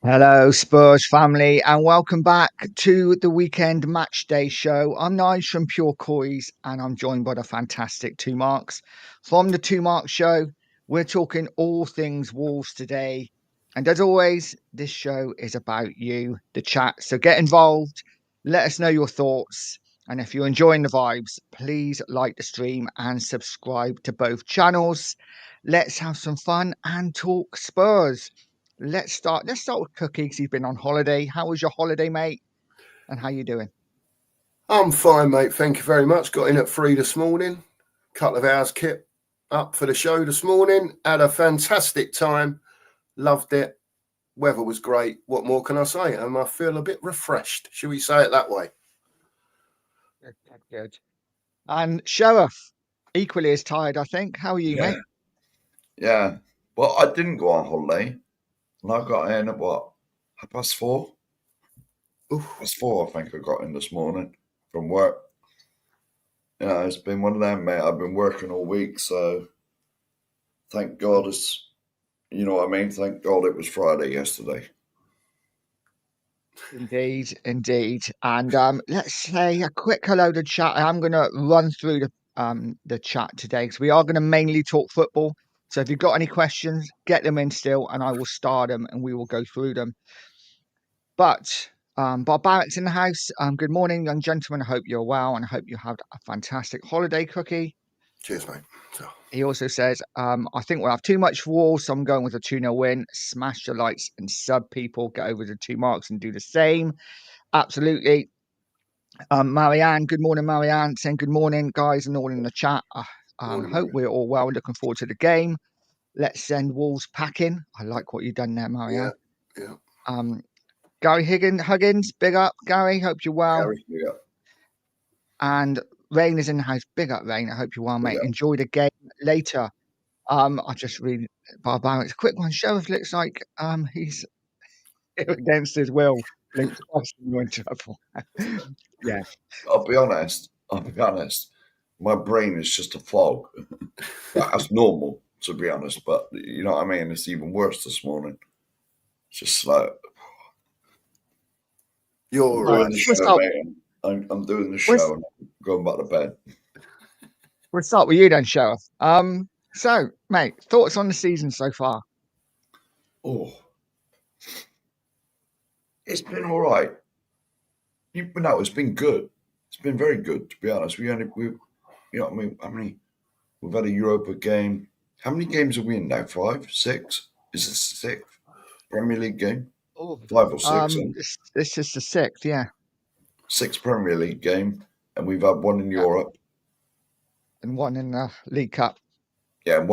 Hello, Spurs family, and welcome back to the Weekend Matchday Show. I'm Nige from Pure Coys, and I'm joined by the fantastic Two Marks. From the Two Marks Show, we're talking all things Wolves today. And as always, this show is about you, the chat. So get involved, let us know your thoughts. And if you're enjoying the vibes, please like the stream and subscribe to both channels. Let's have some fun and talk Spurs. Let's start with Cookie because he's been on holiday. How was your holiday, mate? And how you doing? I'm fine, mate. Thank you very much. Got in at 3 this morning. Couple of hours kit up for the show this morning. Had a fantastic time. Loved it. Weather was great. What more can I say? And I feel a bit refreshed. Should we say it that way? Good. And Sheriff, equally as tired, I think. How are you, mate? Yeah. Well, I didn't go on holiday. And I got in at what? 4:30? Oof. 4:30, I think I got in this morning from work. It's been one of them, mate. I've been working all week, so thank God it's, you know what I mean? Thank God it was Friday yesterday. Indeed. And let's say a quick hello to chat. I'm going to run through the chat today because we are going to mainly talk football. So if you've got any questions, get them in still, and I will start them and we will go through them. But Bob Barrett's in the house. Good morning, young gentlemen. I hope you're well and I hope you had a fantastic holiday, Cookie. Cheers, mate. He also says, I think we'll have too much for Wolves, so I'm going with a 2-0 win. Smash the lights and sub people. Get over the 2 marks and do the same. Absolutely. Marianne, good morning, Marianne. Saying good morning, guys, and all in the chat. Hope we're all well. Looking forward to the game. Let's send Wolves packing. I like what you've done there, Marianne. Yeah. Gary Huggins, big up, Gary. Hope you're well. Gary, big up. And Rain is in the house. Big up, Rain. I hope you're well, mate. Enjoy the game later. I just read Barbaric. A quick one. Sheriff looks like he's against his will. Linked us in trouble. Yeah. I'll be honest. My brain is just a fog. That's normal, to be honest. But you know what I mean? It's even worse this morning. It's just like You're doing the show, mate. I'm doing the show and I'm going back to bed. We'll start with you then, Sheriff. So, mate, thoughts on the season so far? Oh, it's been all right. No, it's been good. It's been very good, to be honest. You know what I mean? We've had a Europa game. How many games are we in now? 5, 6? Is this the 6th Premier League game? 5 or 6? This is the 6th, yeah. 6th Premier League game, and we've had one in Europe. And one in the League Cup. Yeah,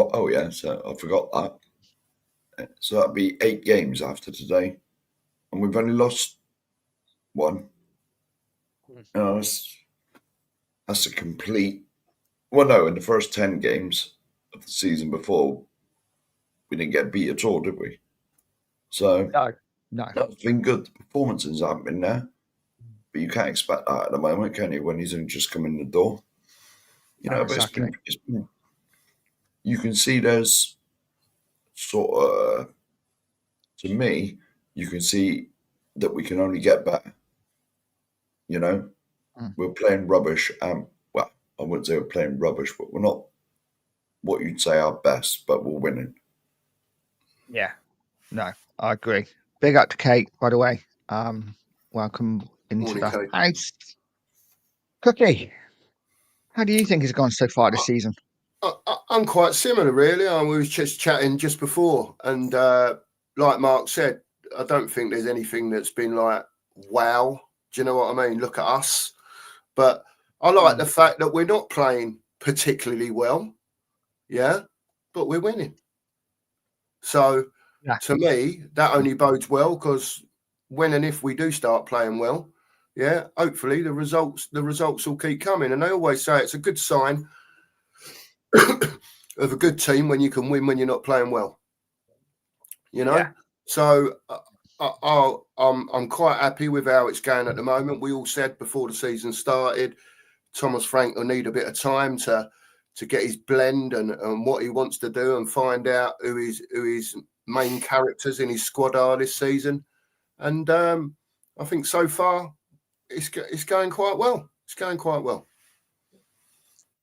so I forgot that. So that'd be 8 games after today. And we've only lost 1. That's a complete... Well, no, in the first 10 games of the season before, we didn't get beat at all, did we? So, no. That's been good. The performances haven't been there. But you can't expect that at the moment, can you, when he's only just come in the door? You know, but exactly. it's been... You can see there's sort of... To me, you can see that we can only get better. You know? We're playing rubbish. Well, I wouldn't say we're playing rubbish, but we're not what you'd say our best, but we're winning. Yeah. No, I agree. Big up to Kate, by the way. Welcome into the house. Cookie, how do you think it's gone so far this season? I'm quite similar, really. We was just chatting just before, and like Mark said, I don't think there's anything that's been like, wow. Do you know what I mean? Look at us. But I like the fact that we're not playing particularly well, yeah, but we're winning. So to me, that only bodes well, because when and if we do start playing well, yeah, hopefully the results will keep coming. And they always say it's a good sign of a good team when you can win when you're not playing well. You know, so I'm quite happy with how it's going at the moment. We all said before the season started, Thomas Frank will need a bit of time to get his blend and what he wants to do and find out who his main characters in his squad are this season. And I think so far it's going quite well. It's going quite well.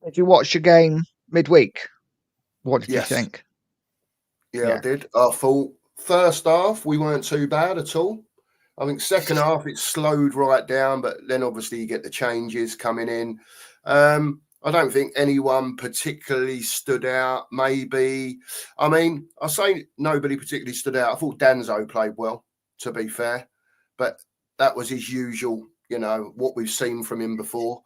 Did you watch the game midweek? What did you Yes. think? Yeah, I did. I thought first half we weren't too bad at all. I think second half it slowed right down, but then obviously you get the changes coming in. I don't think anyone particularly stood out. Maybe, I mean, I say nobody particularly stood out. I thought Danzo played well, to be fair, but that was his usual, what we've seen from him before.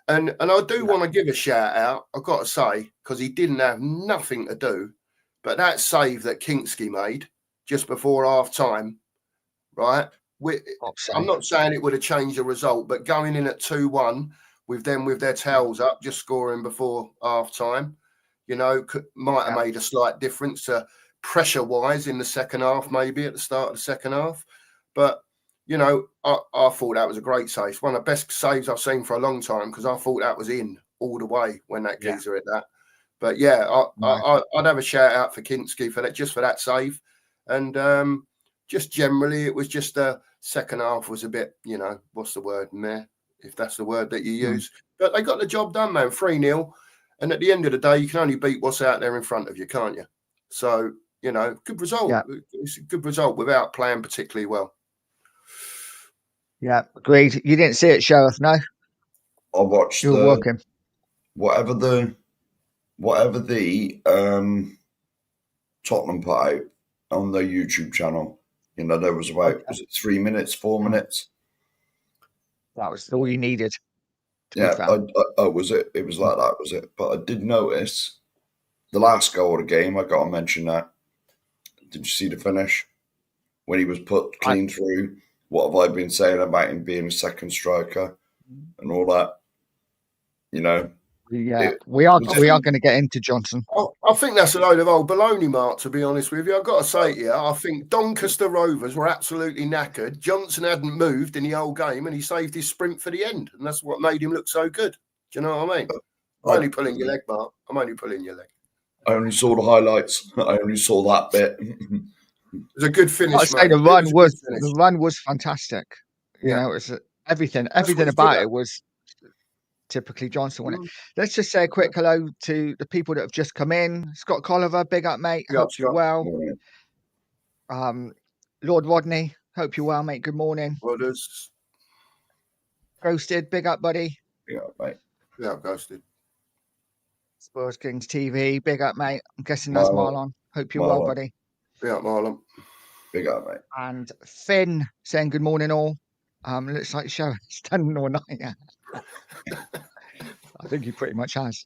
And I do want to give a shout out, I've got to say, because he didn't have nothing to do, but that save that Kinksky made just before half time, right? I'm not saying it would have changed the result, but going in at 2-1 with them with their tails up, just scoring before half time, might have made a slight difference pressure-wise in the second half, maybe at the start of the second half. But, I thought that was a great save. One of the best saves I've seen for a long time because I thought that was in all the way when that geezer hit that. But, yeah, I'd have a shout-out for Kinksky for that, just for that save. And just generally, it was just second half was a bit, what's the word, meh, if that's the word that you use. But they got the job done, man, 3-0. And at the end of the day, you can only beat what's out there in front of you, can't you? So, good result. Yeah. It's a good result without playing particularly well. Yeah, agreed. You didn't see it, Sheriff, no? I watched you were working. Whatever the Tottenham put out on their YouTube channel. There was about, was it 3 minutes, 4 minutes? That was all you needed. Yeah, was it? It was like that, was it? But I did notice the last goal of the game. I got to mention that. Did you see the finish when he was put clean through? What have I been saying about him being a second striker and all that? Yeah, we are going to get into Johnson. I think that's a load of old baloney, Mark, to be honest with you. I've got to say to you, I think Doncaster Rovers were absolutely knackered. Johnson hadn't moved in the whole game and he saved his sprint for the end. And that's what made him look so good. Do you know what I mean? I'm only pulling your leg, Mark. I'm only pulling your leg. I only saw the highlights. I only saw that bit. It was a good finish, I'd say the run was fantastic. You know, it's everything about it was typically Johnson, wasn't it? Let's just say a quick hello to the people that have just come in. Scott Colliver, big up, mate. Hope you're well. Lord Rodney, hope you're well, mate. Good morning. Ghosted, big up, buddy. Yeah, mate. Yeah, Ghosted. Spurs Kings TV, big up, mate. I'm guessing that's Marlon. Hope you're well, buddy. Big up, Marlon. Big up, mate. And Finn saying good morning, all. Looks like show standing all night. Yeah. I think he pretty much has.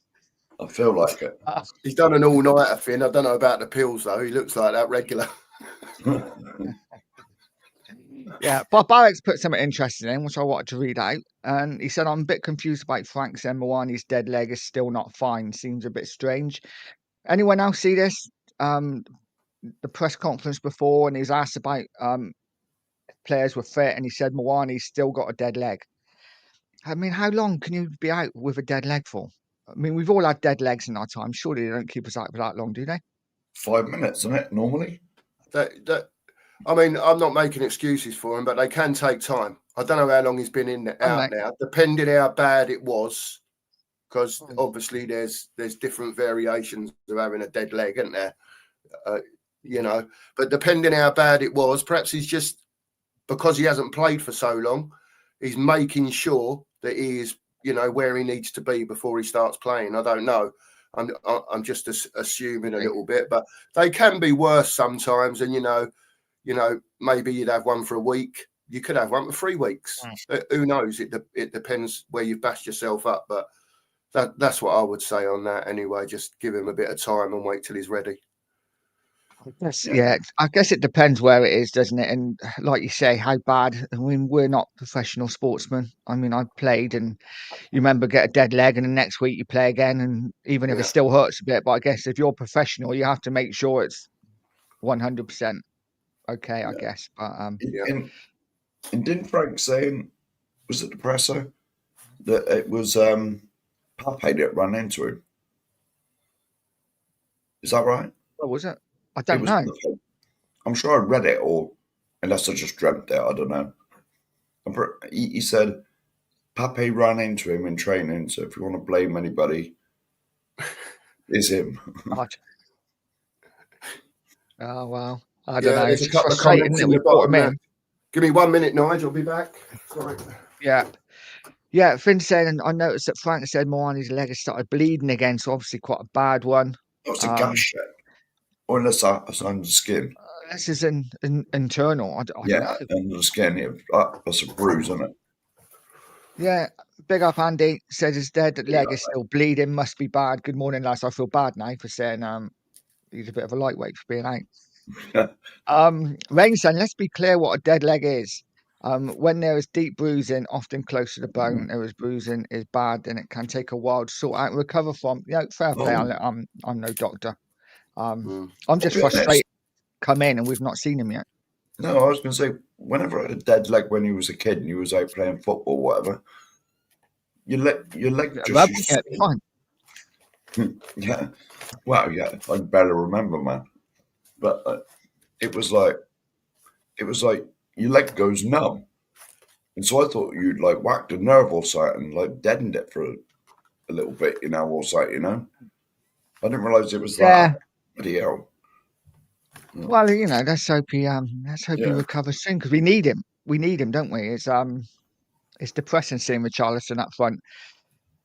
I feel like it. He's done an all-nighter, Finn. I don't know about the pills, though. He looks like that regular. Yeah, Bob Alex put something interesting in, which I wanted to read out. And he said, I'm a bit confused about Frank Mawani's dead leg is still not fine. Seems a bit strange. Anyone else see this? The press conference before, and he was asked about players were fit, and he said Mawani's still got a dead leg. I mean, how long can you be out with a dead leg for? I mean, we've all had dead legs in our time. Surely they don't keep us out for that long, do they? 5 minutes, isn't it, normally? I mean, I'm not making excuses for him, but they can take time. I don't know how long he's been out now, depending how bad it was, because obviously there's different variations of having a dead leg, isn't there? But depending how bad it was, perhaps he's just, because he hasn't played for so long, he's making sure that he is, where he needs to be before he starts playing. I don't know. I'm just assuming a little bit, but they can be worse sometimes. And maybe you'd have one for a week. You could have one for 3 weeks. Who knows? It depends where you've bashed yourself up. But that's what I would say on that anyway. Just give him a bit of time and wait till he's ready. Yeah, I guess it depends where it is, doesn't it? And like you say, how bad. I mean, we're not professional sportsmen. I mean, I played, and you remember get a dead leg, and the next week you play again, and even if it still hurts a bit, but I guess if you're professional, you have to make sure it's 100% okay. I guess, but And didn't Frank say, was it the presser, that it was Pape that ran into him? Is that right? What was it? I don't know. I'm sure I read it, or unless I just dreamt it. I don't know. He said Pape ran into him in training, so if you want to blame anybody, it's him. Oh, well, I don't know. There's It's a couple of frustrating, comments isn't it? in We the brought him bottom. in. Give me 1 minute, Nigel. I'll be back. Sorry. Yeah, Finn said, and I noticed that Frank said Moani's leg has started bleeding again, so obviously quite a bad one. That was a gash check. Or unless that's under the skin. This is internal. I don't know. Under the skin. That's a bruise, isn't it? Yeah, big up Andy. Says his dead leg is still bleeding. Must be bad. Good morning, lads. I feel bad now for saying he's a bit of a lightweight for being out. Rain saying, let's be clear what a dead leg is. When there is deep bruising, often close to the bone, there is bruising is bad, and it can take a while to sort out and recover from. Fair play. I'm no doctor. I'm just frustrated. Come in and we've not seen him yet. No, I was going to say, whenever I had a dead leg when he was a kid and he was out playing football or whatever, your leg just fine. Yeah. Well, yeah, I can barely remember, man. But it was like your leg goes numb. And so I thought you'd like whacked a nerve or something and like deadened it for a little bit, or something, I didn't realise it was that. Bloody hell. Well, let's hope he recovers soon because we need him. We need him, don't we? It's depressing seeing Richarlison up front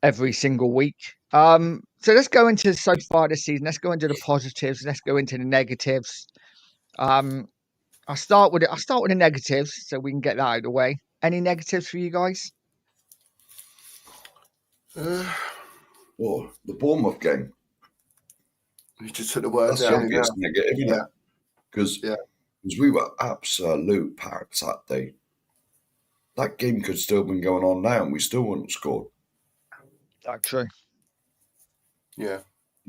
every single week. So let's go into so far this season. Let's go into the positives. Let's go into the negatives. I'll start with the negatives so we can get that out of the way. Any negatives for you guys? The Bournemouth game. You just took the words out. That's the obvious negative, isn't it? Because we were absolute packs that day. That game could still have been going on now and we still wouldn't have scored. That's true. Yeah.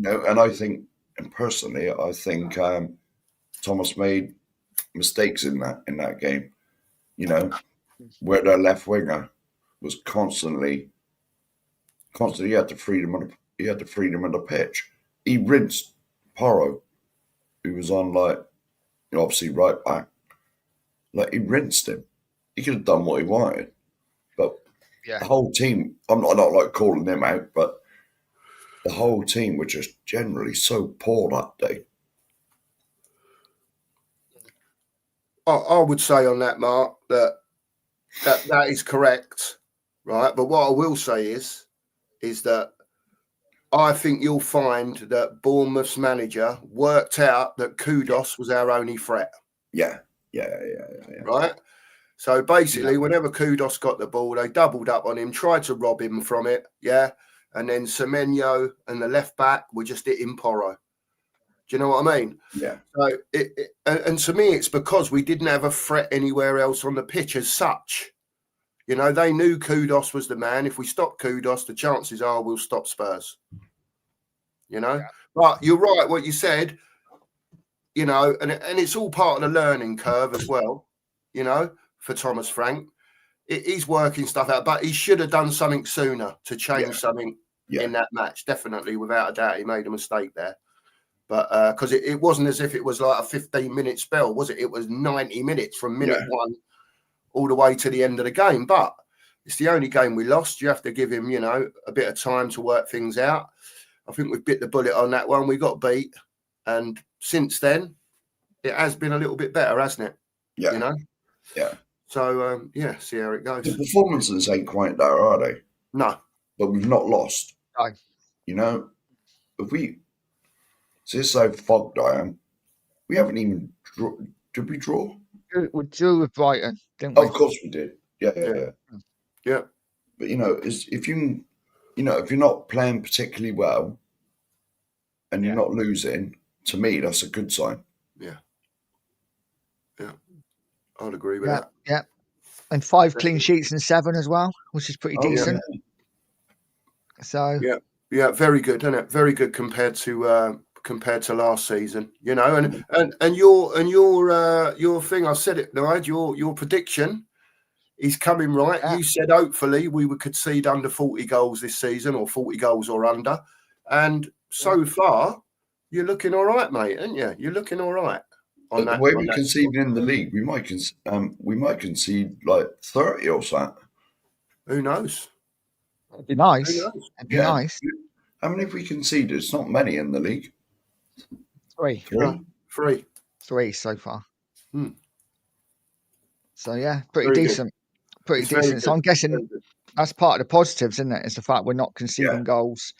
And I think, and personally, I think Thomas made mistakes in that game. Where their left winger was constantly he had the freedom of the pitch. He rinsed Porro, who was on obviously right back. He rinsed him. He could have done what he wanted. But the whole team, I'm not calling him out, but the whole team were just generally so poor that day. I would say on that, Mark, that is correct, right? But what I will say is that I think you'll find that Bournemouth's manager worked out that Kudus was our only threat. Yeah. Right? So basically, whenever Kudus got the ball, they doubled up on him, tried to rob him from it, and then Semenyo and the left back were just hitting Porro. Do you know what I mean? Yeah. So and to me, it's because we didn't have a threat anywhere else on the pitch as such. They knew Kudus was the man. If we stop Kudus, the chances are we'll stop Spurs. But you're right, what you said. And it's all part of the learning curve as well. For Thomas Frank, he's working stuff out, but he should have done something sooner to change something in that match. Definitely, without a doubt, he made a mistake there. But because it wasn't as if it was like a 15-minute spell, was it? It was 90 minutes from minute one all the way to the end of the game. But it's the only game we lost. You have to give him, a bit of time to work things out. I think we've bit the bullet on that one. We got beat. And since then, it has been a little bit better, hasn't it? Yeah. Yeah. So, see how it goes. The performances ain't quite there, are they? No. But we've not lost. No. If we... So this is how fogged I am. We haven't even... Did we draw? We drew with Brighton, didn't we? Of course we did. Yeah. But, if you're not playing particularly well and you're not losing, to me, that's a good sign. Yeah. I'd agree with that. Yeah. And 5 clean sheets and 7 as well, which is pretty decent. Yeah. So yeah, very good, isn't it? Very good compared to last season, and your thing. I said it, Nigel. Your prediction is coming right. Yeah. You said hopefully we would concede under 40 goals this season, or 40 goals or under, and so far you're looking all right, mate, aren't you? You're looking all right. on But the that. way On we that concede in the league, we might concede like 30 or something. Who knows? It'd be nice. Who knows? It'd be Yeah. nice. How many have we conceded? It's not many in the league. Three. Three. Three so far. Hmm. So yeah, pretty Very good. decent. Pretty It's very decent. So good. I'm guessing Very good. that's part of the positives, isn't it? Is the fact we're not conceding Yeah. goals.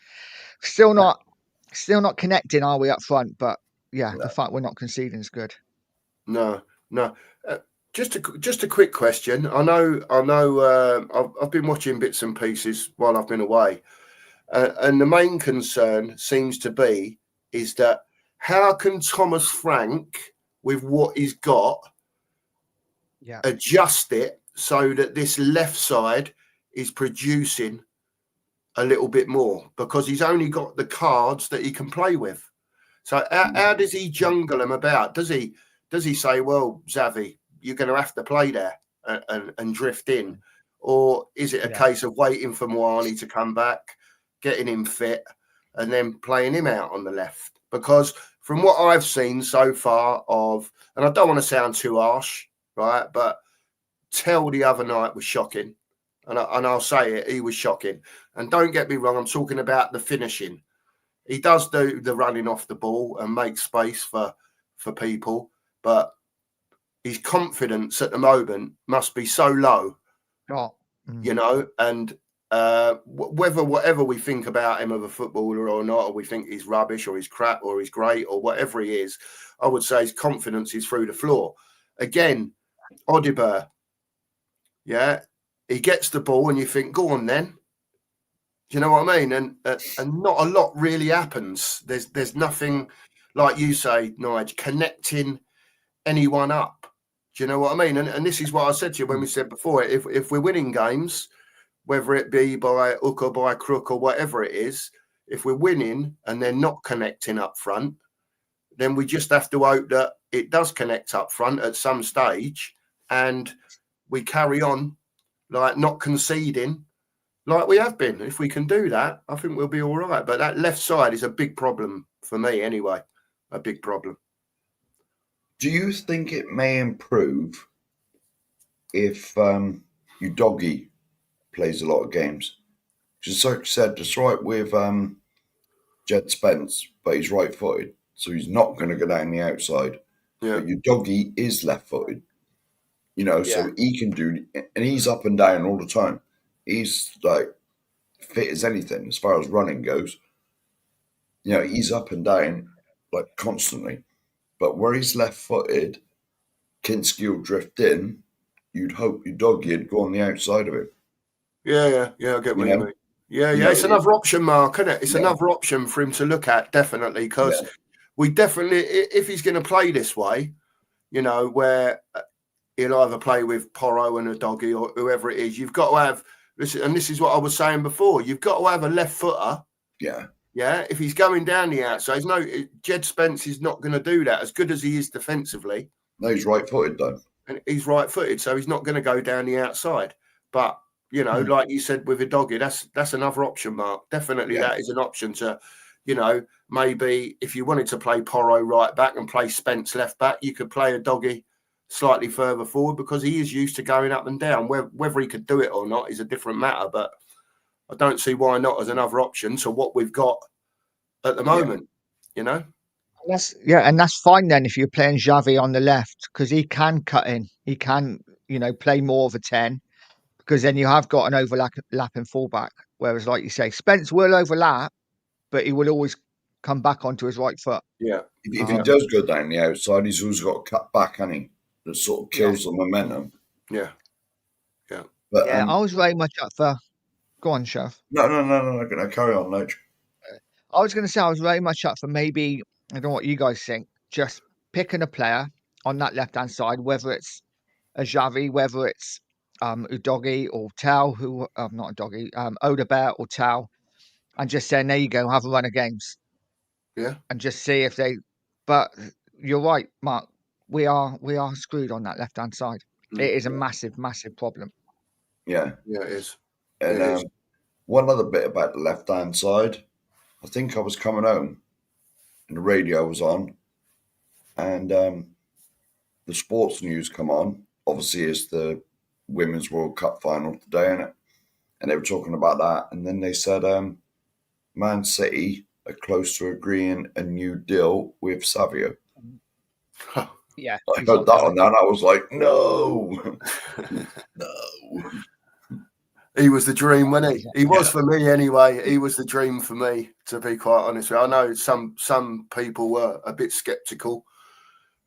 Still not connecting, are we, up front? But yeah, the fact we're not conceding is good. No. Just a quick question. I know. I've been watching bits and pieces while I've been away, and the main concern seems to be is that how can Thomas Frank, with what he's got, adjust it so that this left side is producing a little bit more, because he's only got the cards that he can play with. So how does he jungle them about? Does he say, well, Xavi, you're going to have to play there and drift in? Or is it a case of waiting for Moani to come back, getting him fit, and then playing him out on the left? Because from what I've seen so far and I don't want to sound too harsh, right, but Tell the other night was shocking. And I'll say it, he was shocking. And don't get me wrong, I'm talking about the finishing. He does do the running off the ball and make space for people, but his confidence at the moment must be so low, you know, and whatever we think about him of a footballer or not, or we think he's rubbish or he's crap or he's great or whatever he is, I would say his confidence is through the floor. Again, Odibert, he gets the ball and you think, go on then. Do you know what I mean? And not a lot really happens. There's nothing, like you say, Nigel, connecting anyone up. Do you know what I mean? And this is what I said to you when we said before, if we're winning games, whether it be by hook or by crook or whatever it is, if we're winning and they're not connecting up front, then we just have to hope that it does connect up front at some stage and we carry on, like not conceding like we have been. If we can do that, I think we'll be all right. But that left side is a big problem for me anyway, a big problem. Do you think it may improve if Udogie plays a lot of games? Just like I said, it's right with Jed Spence, but he's right-footed, so he's not going to go down the outside. Yeah. But Udogie is left-footed, you know, so he can do, and he's up and down all the time. He's like fit as anything as far as running goes. You know, he's up and down like constantly. But where he's left-footed, Kinski will drift in. You'd hope Udogie would go on the outside of it. Yeah, I get what you mean. Yeah, it's another option, Mark, isn't it? It's another option for him to look at, definitely, because we definitely, if he's going to play this way, you know, where he'll either play with Porro and Udogie or whoever it is, you've got to have, and this is what I was saying before, you've got to have a left footer. Yeah, if he's going down the outside, Jed Spence is not going to do that, as good as he is defensively. No, he's right-footed, though. And he's right-footed, so he's not going to go down the outside. But, you know, like you said with Udogie, that's another option, Mark. Definitely that is an option to, you know, maybe if you wanted to play Porro right back and play Spence left back, you could play Udogie slightly further forward because he is used to going up and down. Whether he could do it or not is a different matter, but I don't see why not as another option to what we've got at the moment, you know? And that's fine then if you're playing Xavi on the left, because he can cut in. He can, you know, play more of a 10, because then you have got an overlapping fullback. Whereas, like you say, Spence will overlap, but he will always come back onto his right foot. Yeah. If he does go down the outside, he's always got to cut back, hasn't he? That sort of kills the momentum. Yeah. But, I was very much up for... Go on, Chef. No, carry on, Nige. I was going to say I was very much up for maybe, I don't know what you guys think, just picking a player on that left-hand side, whether it's a Xavi, whether it's Udogie or Tau, not Udogie, Odibert or Tau, and just saying, there you go, have a run of games. Yeah. And just see if they... But you're right, Mark, we are screwed on that left-hand side. It is a massive, massive problem. Yeah. Yeah, it is. And one other bit about the left-hand side, I think I was coming home and the radio was on, and the sports news come on. Obviously, it's the Women's World Cup final today, innit? And they were talking about that. And then they said Man City are close to agreeing a new deal with Savio. Yeah, I heard that on that, and I was like, no. No. He was the dream, wasn't he? He was for me anyway. He was the dream for me, to be quite honest with you. I know some people were a bit sceptical,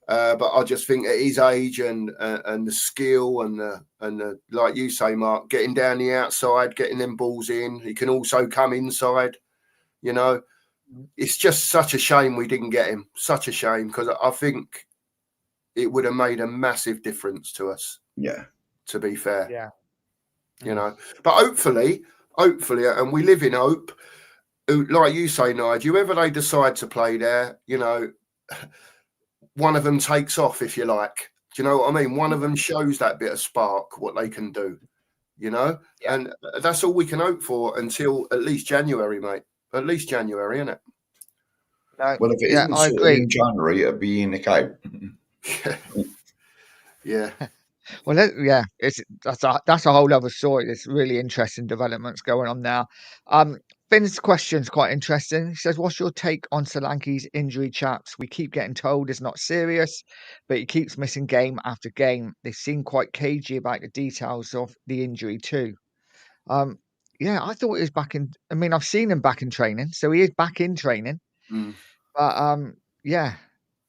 but I just think at his age and the skill and the like you say, Mark, getting down the outside, getting them balls in. He can also come inside. You know, it's just such a shame we didn't get him. Such a shame, because I think it would have made a massive difference to us. Yeah. To be fair. Yeah. You know, but hopefully, and we live in hope. Like you say, Nigel, whoever they decide to play there, you know, one of them takes off, if you like. Do you know what I mean? One of them shows that bit of spark, what they can do, you know? Yeah. And that's all we can hope for until at least January, mate. At least January, isn't it? Well, if it isn't I sorted agree. in January, it'll be in the cow. Yeah. Well, that's a whole other story. There's really interesting developments going on now. Finn's question's quite interesting. He says, "What's your take on Solanke's injury, chaps? We keep getting told it's not serious, but he keeps missing game after game. They seem quite cagey about the details of the injury too." Yeah, I thought he was back in. I mean, I've seen him back in training, so he is back in training. But yeah.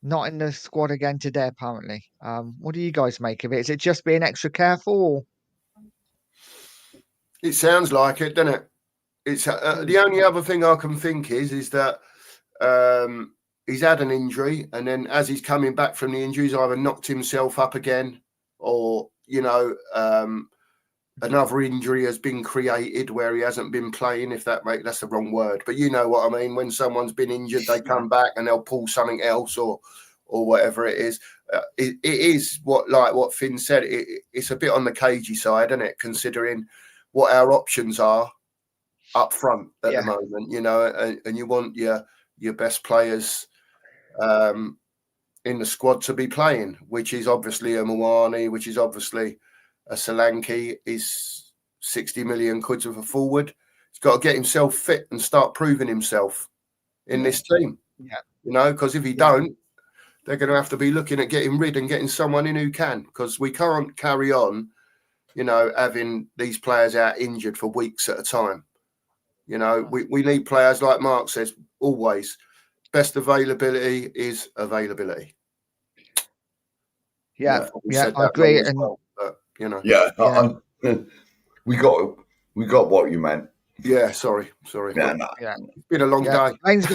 Not in the squad again today, apparently. What do you guys make of it? Is it just being extra careful? It sounds like it, doesn't it? It's the only other thing I can think is that he's had an injury, and then as he's coming back from the injury, he's either knocked himself up again, or you know, another injury has been created where he hasn't been playing. If that's the wrong word, but you know what I mean. When someone's been injured, they come back and they'll pull something else or whatever it is. It is what Finn said. It's a bit on the cagey side, isn't it? Considering what our options are up front at the moment, you know, and you want your best players in the squad to be playing, which is obviously a Moani, which is obviously a Solanke, is 60 million quid of a forward. He's got to get himself fit and start proving himself in this team. Yeah. You know, because if he don't, they're going to have to be looking at getting rid and getting someone in who can, because we can't carry on, you know, having these players out injured for weeks at a time. You know, we need players, like Mark says, always. Best availability is availability. Yeah, I agree. And well, but, you know, we got what you meant. Yeah, sorry. Yeah, It's been a long day. Rain's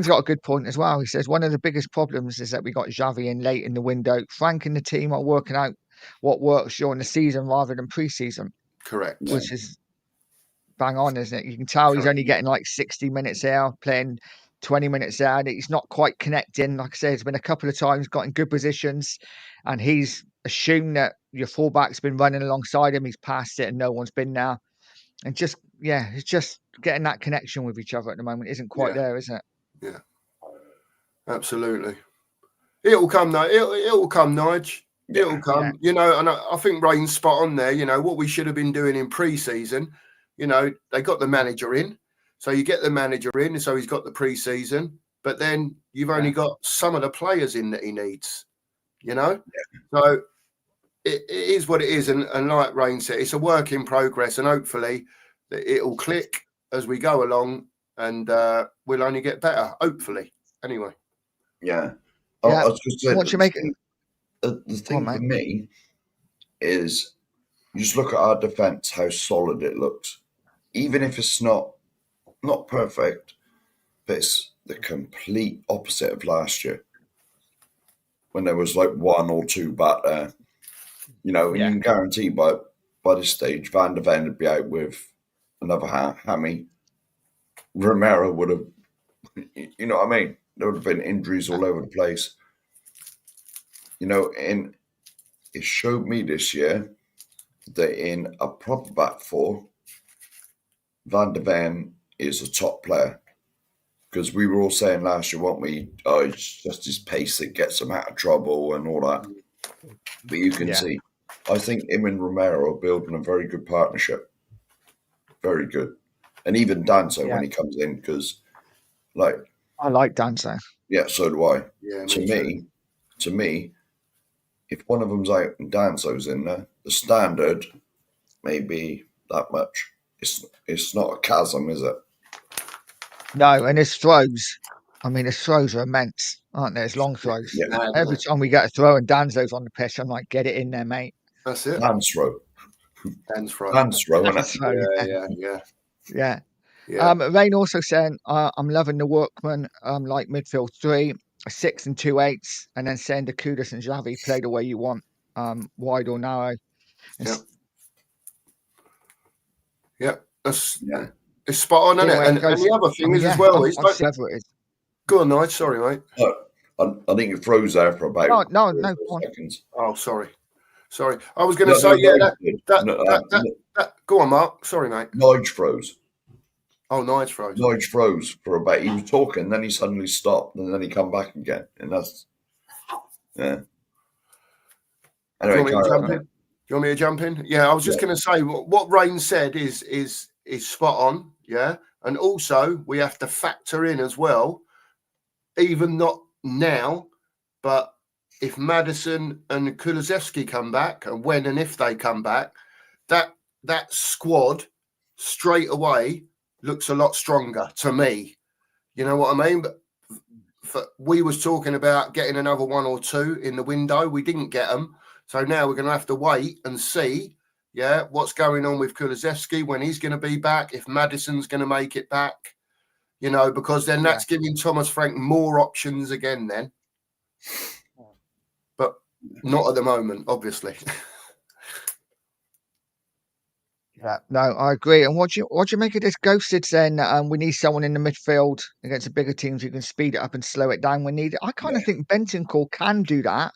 got a good point as well. He says one of the biggest problems is that we got Xavi in late in the window. Frank and the team are working out what works during the season rather than pre-season. Correct. Which is bang on, isn't it? You can tell he's only getting like 60 minutes there, playing 20 minutes there, and he's not quite connecting. Like I say, it's been a couple of times got in good positions, and he's assumed that your fullback's been running alongside him. He's passed it, and no one's been there. And it's just getting that connection with each other at the moment isn't quite there, isn't it? Yeah, absolutely. It'll come, though. It'll come, Nige. It'll come. You know, and I think Rain's spot on there. You know, what we should have been doing in pre-season, you know, they got the manager in. So you get the manager in, so he's got the pre-season. But then you've only got some of the players in that he needs, you know? So it is what it is. And like Rain said, it's a work in progress. And hopefully it'll click as we go along, and we'll only get better, hopefully. Anyway. Yeah. I was just saying, what you make the thing for me is you just look at our defence, how solid it looks. Even if it's not perfect, but it's the complete opposite of last year when there was like one or two back there. You know, and you can guarantee by this stage, Van der Ven would be out with another hammy. Romero would have, you know what I mean? There would have been injuries all over the place. You know, and it showed me this year that in a proper back four, Van der Ven is a top player because we were all saying last year, weren't we? Oh, it's just his pace that gets him out of trouble and all that. But you can see, I think him and Romero are building a very good partnership. Very good. And even Danzo when he comes in, because, like, I like Danzo. Yeah, so do I. Yeah, To me, if one of them's out and Danzo's in there, the standard may be that much. It's not a chasm, is it? No, and his throws. I mean, his throws are immense, aren't they? His long throws. Yeah. Every time we get a throw and Danzo's on the pitch, I'm like, get it in there, mate. That's it. Hands throw. Hands throw. Hands throw, innit? Yeah. Rain also saying, I'm loving the workman, like midfield 3, 6 and 2 8s, and then saying the Kudus and Xavi play the way you want, wide or narrow. It's spot on, isn't it? And the other thing is as well, it's like, go on, Nigel. Sorry, mate. I think it froze there for about no seconds. Oh, sorry. I was going to say, go on, Mark. Sorry, mate. Nige froze. Oh, Nige froze. Nige froze for about. He was talking, then he suddenly stopped, and then he come back again, and that's Anyway, do you want me to jump in? Yeah, I was just going to say what Rain said is spot on. Yeah, and also we have to factor in as well, even not now, but if Maddison and Kulusevski come back, and when and if they come back, that squad straight away looks a lot stronger to me. You know what I mean? But we was talking about getting another 1 or 2 in the window. We didn't get them. So now we're going to have to wait and see, what's going on with Kulusevski, when he's going to be back, if Maddison's going to make it back, because then that's giving Thomas Frank more options again then. But not at the moment, obviously. Yeah, no, I agree. And what do you make of this ghosted saying that we need someone in the midfield against the bigger teams who can speed it up and slow it down when needed? I kind of think Bentancur can do that.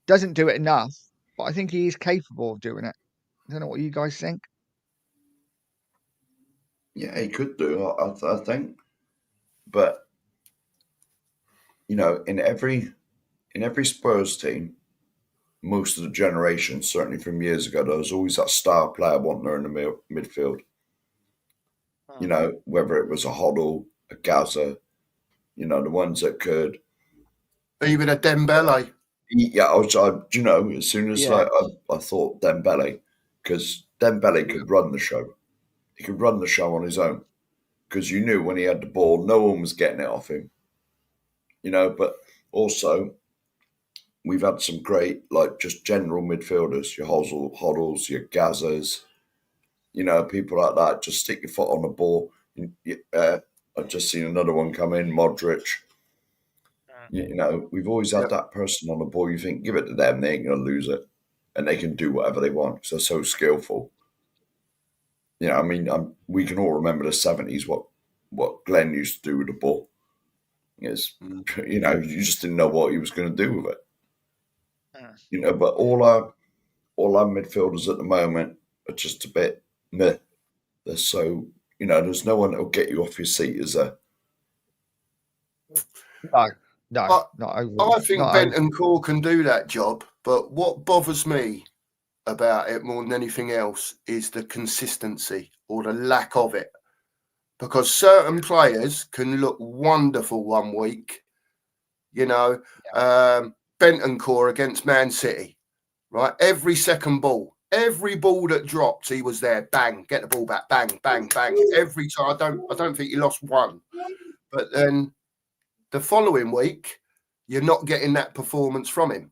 Doesn't do it enough, but I think he is capable of doing it. I don't know what you guys think. Yeah, he could do, I think. But in every Spurs team, most of the generation, certainly from years ago, there was always that star player wanting her in the midfield. Whether it was a Hoddle, a Gaza, the ones that could. Even a Dembele. Yeah, as soon as I thought Dembele, because Dembele could run the show. He could run the show on his own, because you knew when he had the ball, no one was getting it off him. But also, we've had some great, just general midfielders, your Hoddles, your Gazas, people like that. Just stick your foot on the ball. I've just seen another one come in, Modric. We've always had that person on the ball. You think, give it to them, they ain't going to lose it. And they can do whatever they want because they're so skillful. We can all remember the 70s, what Glenn used to do with the ball. You just didn't know what he was going to do with it. But all our midfielders at the moment are just a bit meh. They're so, there's no one that'll get you off your seat, is there? No, I think Bentancur can do that job, but what bothers me about it more than anything else is the consistency or the lack of it. Because certain players can look wonderful one week, Bentancur against Man City, right? Every second ball, every ball that dropped, he was there. Bang, get the ball back. Bang, bang, bang. Every time, I don't think he lost one. But then the following week, you're not getting that performance from him.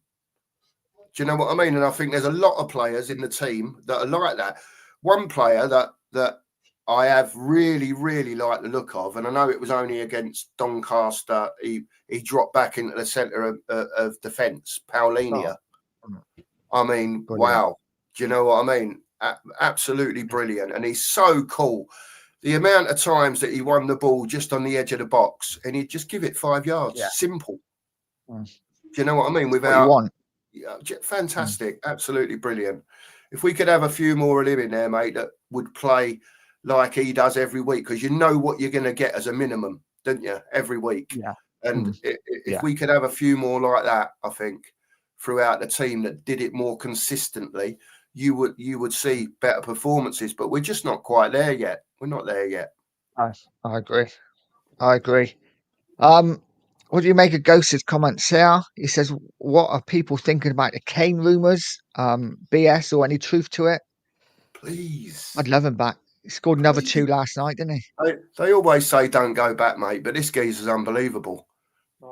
Do you know what I mean? And I think there's a lot of players in the team that are like that. One player that I have really, really liked the look of, and I know it was only against Doncaster, he dropped back into the centre of defence, Paulinho. I mean, brilliant. Wow. Do you know what I mean? Absolutely brilliant. And he's so cool. The amount of times that he won the ball just on the edge of the box and he'd just give it 5 yards. Yeah. Simple. Do you know what I mean? Without what fantastic. Absolutely brilliant. If we could have a few more of him in there, mate, that would play like he does every week, because you know what you're going to get as a minimum. didn't you? Every week. Yeah. And if Yeah. we could have a few more like that, I think, throughout the team that did it more consistently, you would see better performances. But we're just not quite there yet. We're not there yet. I agree. I agree. What do you make of Ghost's comments here? He says, "What are people thinking about the Kane rumours? BS or any truth to it?" Please. I'd love him back. He scored another 2 last night, didn't he? They always say don't go back, mate, but this geezer's unbelievable.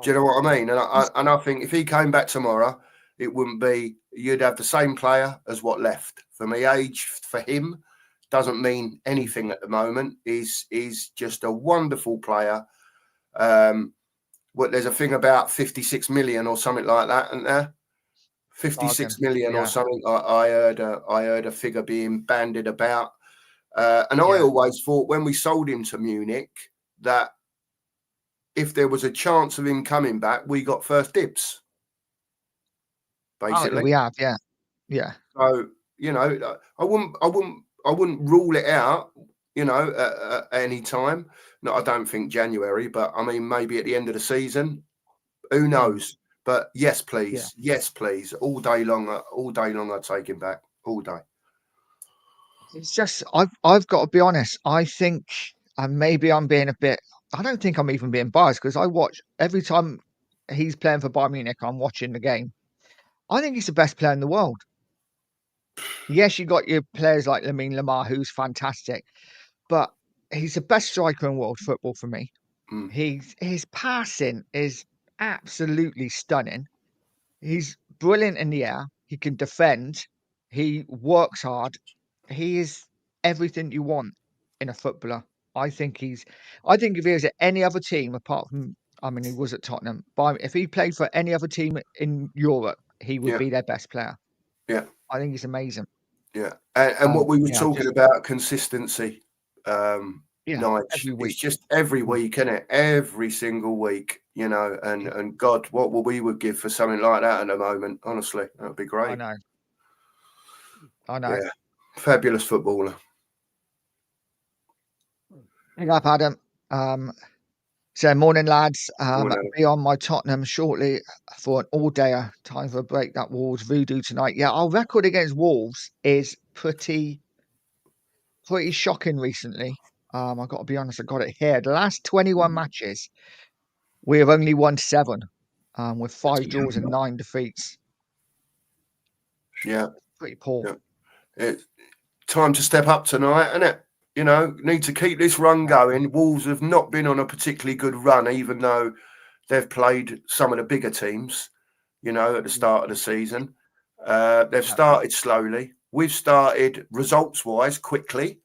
Do you know what I mean? And I think if he came back tomorrow, it wouldn't be. You'd have the same player as what left. For me, age for him doesn't mean anything at the moment. He's just a wonderful player. There's a thing about 56 million or something like that, isn't there? 56 million or something. I heard a figure being bandied about. And I always thought when we sold him to Munich that if there was a chance of him coming back, we got first dibs. Basically, we have, yeah. So I wouldn't rule it out. At any time. No, I don't think January, but I mean maybe at the end of the season. Who knows? But yes, please, all day long. I'd take him back all day. It's just I've got to be honest. I think, and maybe I'm being a bit. I don't think I'm even being biased because I watch every time he's playing for Bayern Munich. I'm watching the game. I think he's the best player in the world. Yes, you got your players like Lamine Lamar, who's fantastic, but he's the best striker in world football for me. His passing is absolutely stunning. He's brilliant in the air. He can defend. He works hard. He is everything you want in a footballer. I think if he was at any other team apart from, I mean, he was at Tottenham, but if he played for any other team in Europe, he would be their best player. Yeah. I think he's amazing. Yeah. And what we were talking about, consistency. Nige, it's just every week, isn't it? Every single week, and God, what would give for something like that at the moment? Honestly, that would be great. I know. Yeah. Fabulous footballer. Big up, Adam. So morning, lads. Morning. Be on my Tottenham shortly for an all-dayer. Time for a break. That Wolves voodoo tonight. Yeah, our record against Wolves is pretty shocking recently. I got to be honest, I got it here. The last 21 matches, we have only won 7, with 5 draws and 9 defeats. Yeah, pretty poor. Yeah. It's time to step up tonight, isn't it? Need to keep this run going. Wolves have not been on a particularly good run, even though they've played some of the bigger teams, at the start of the season. They've started slowly. We've started results-wise quickly.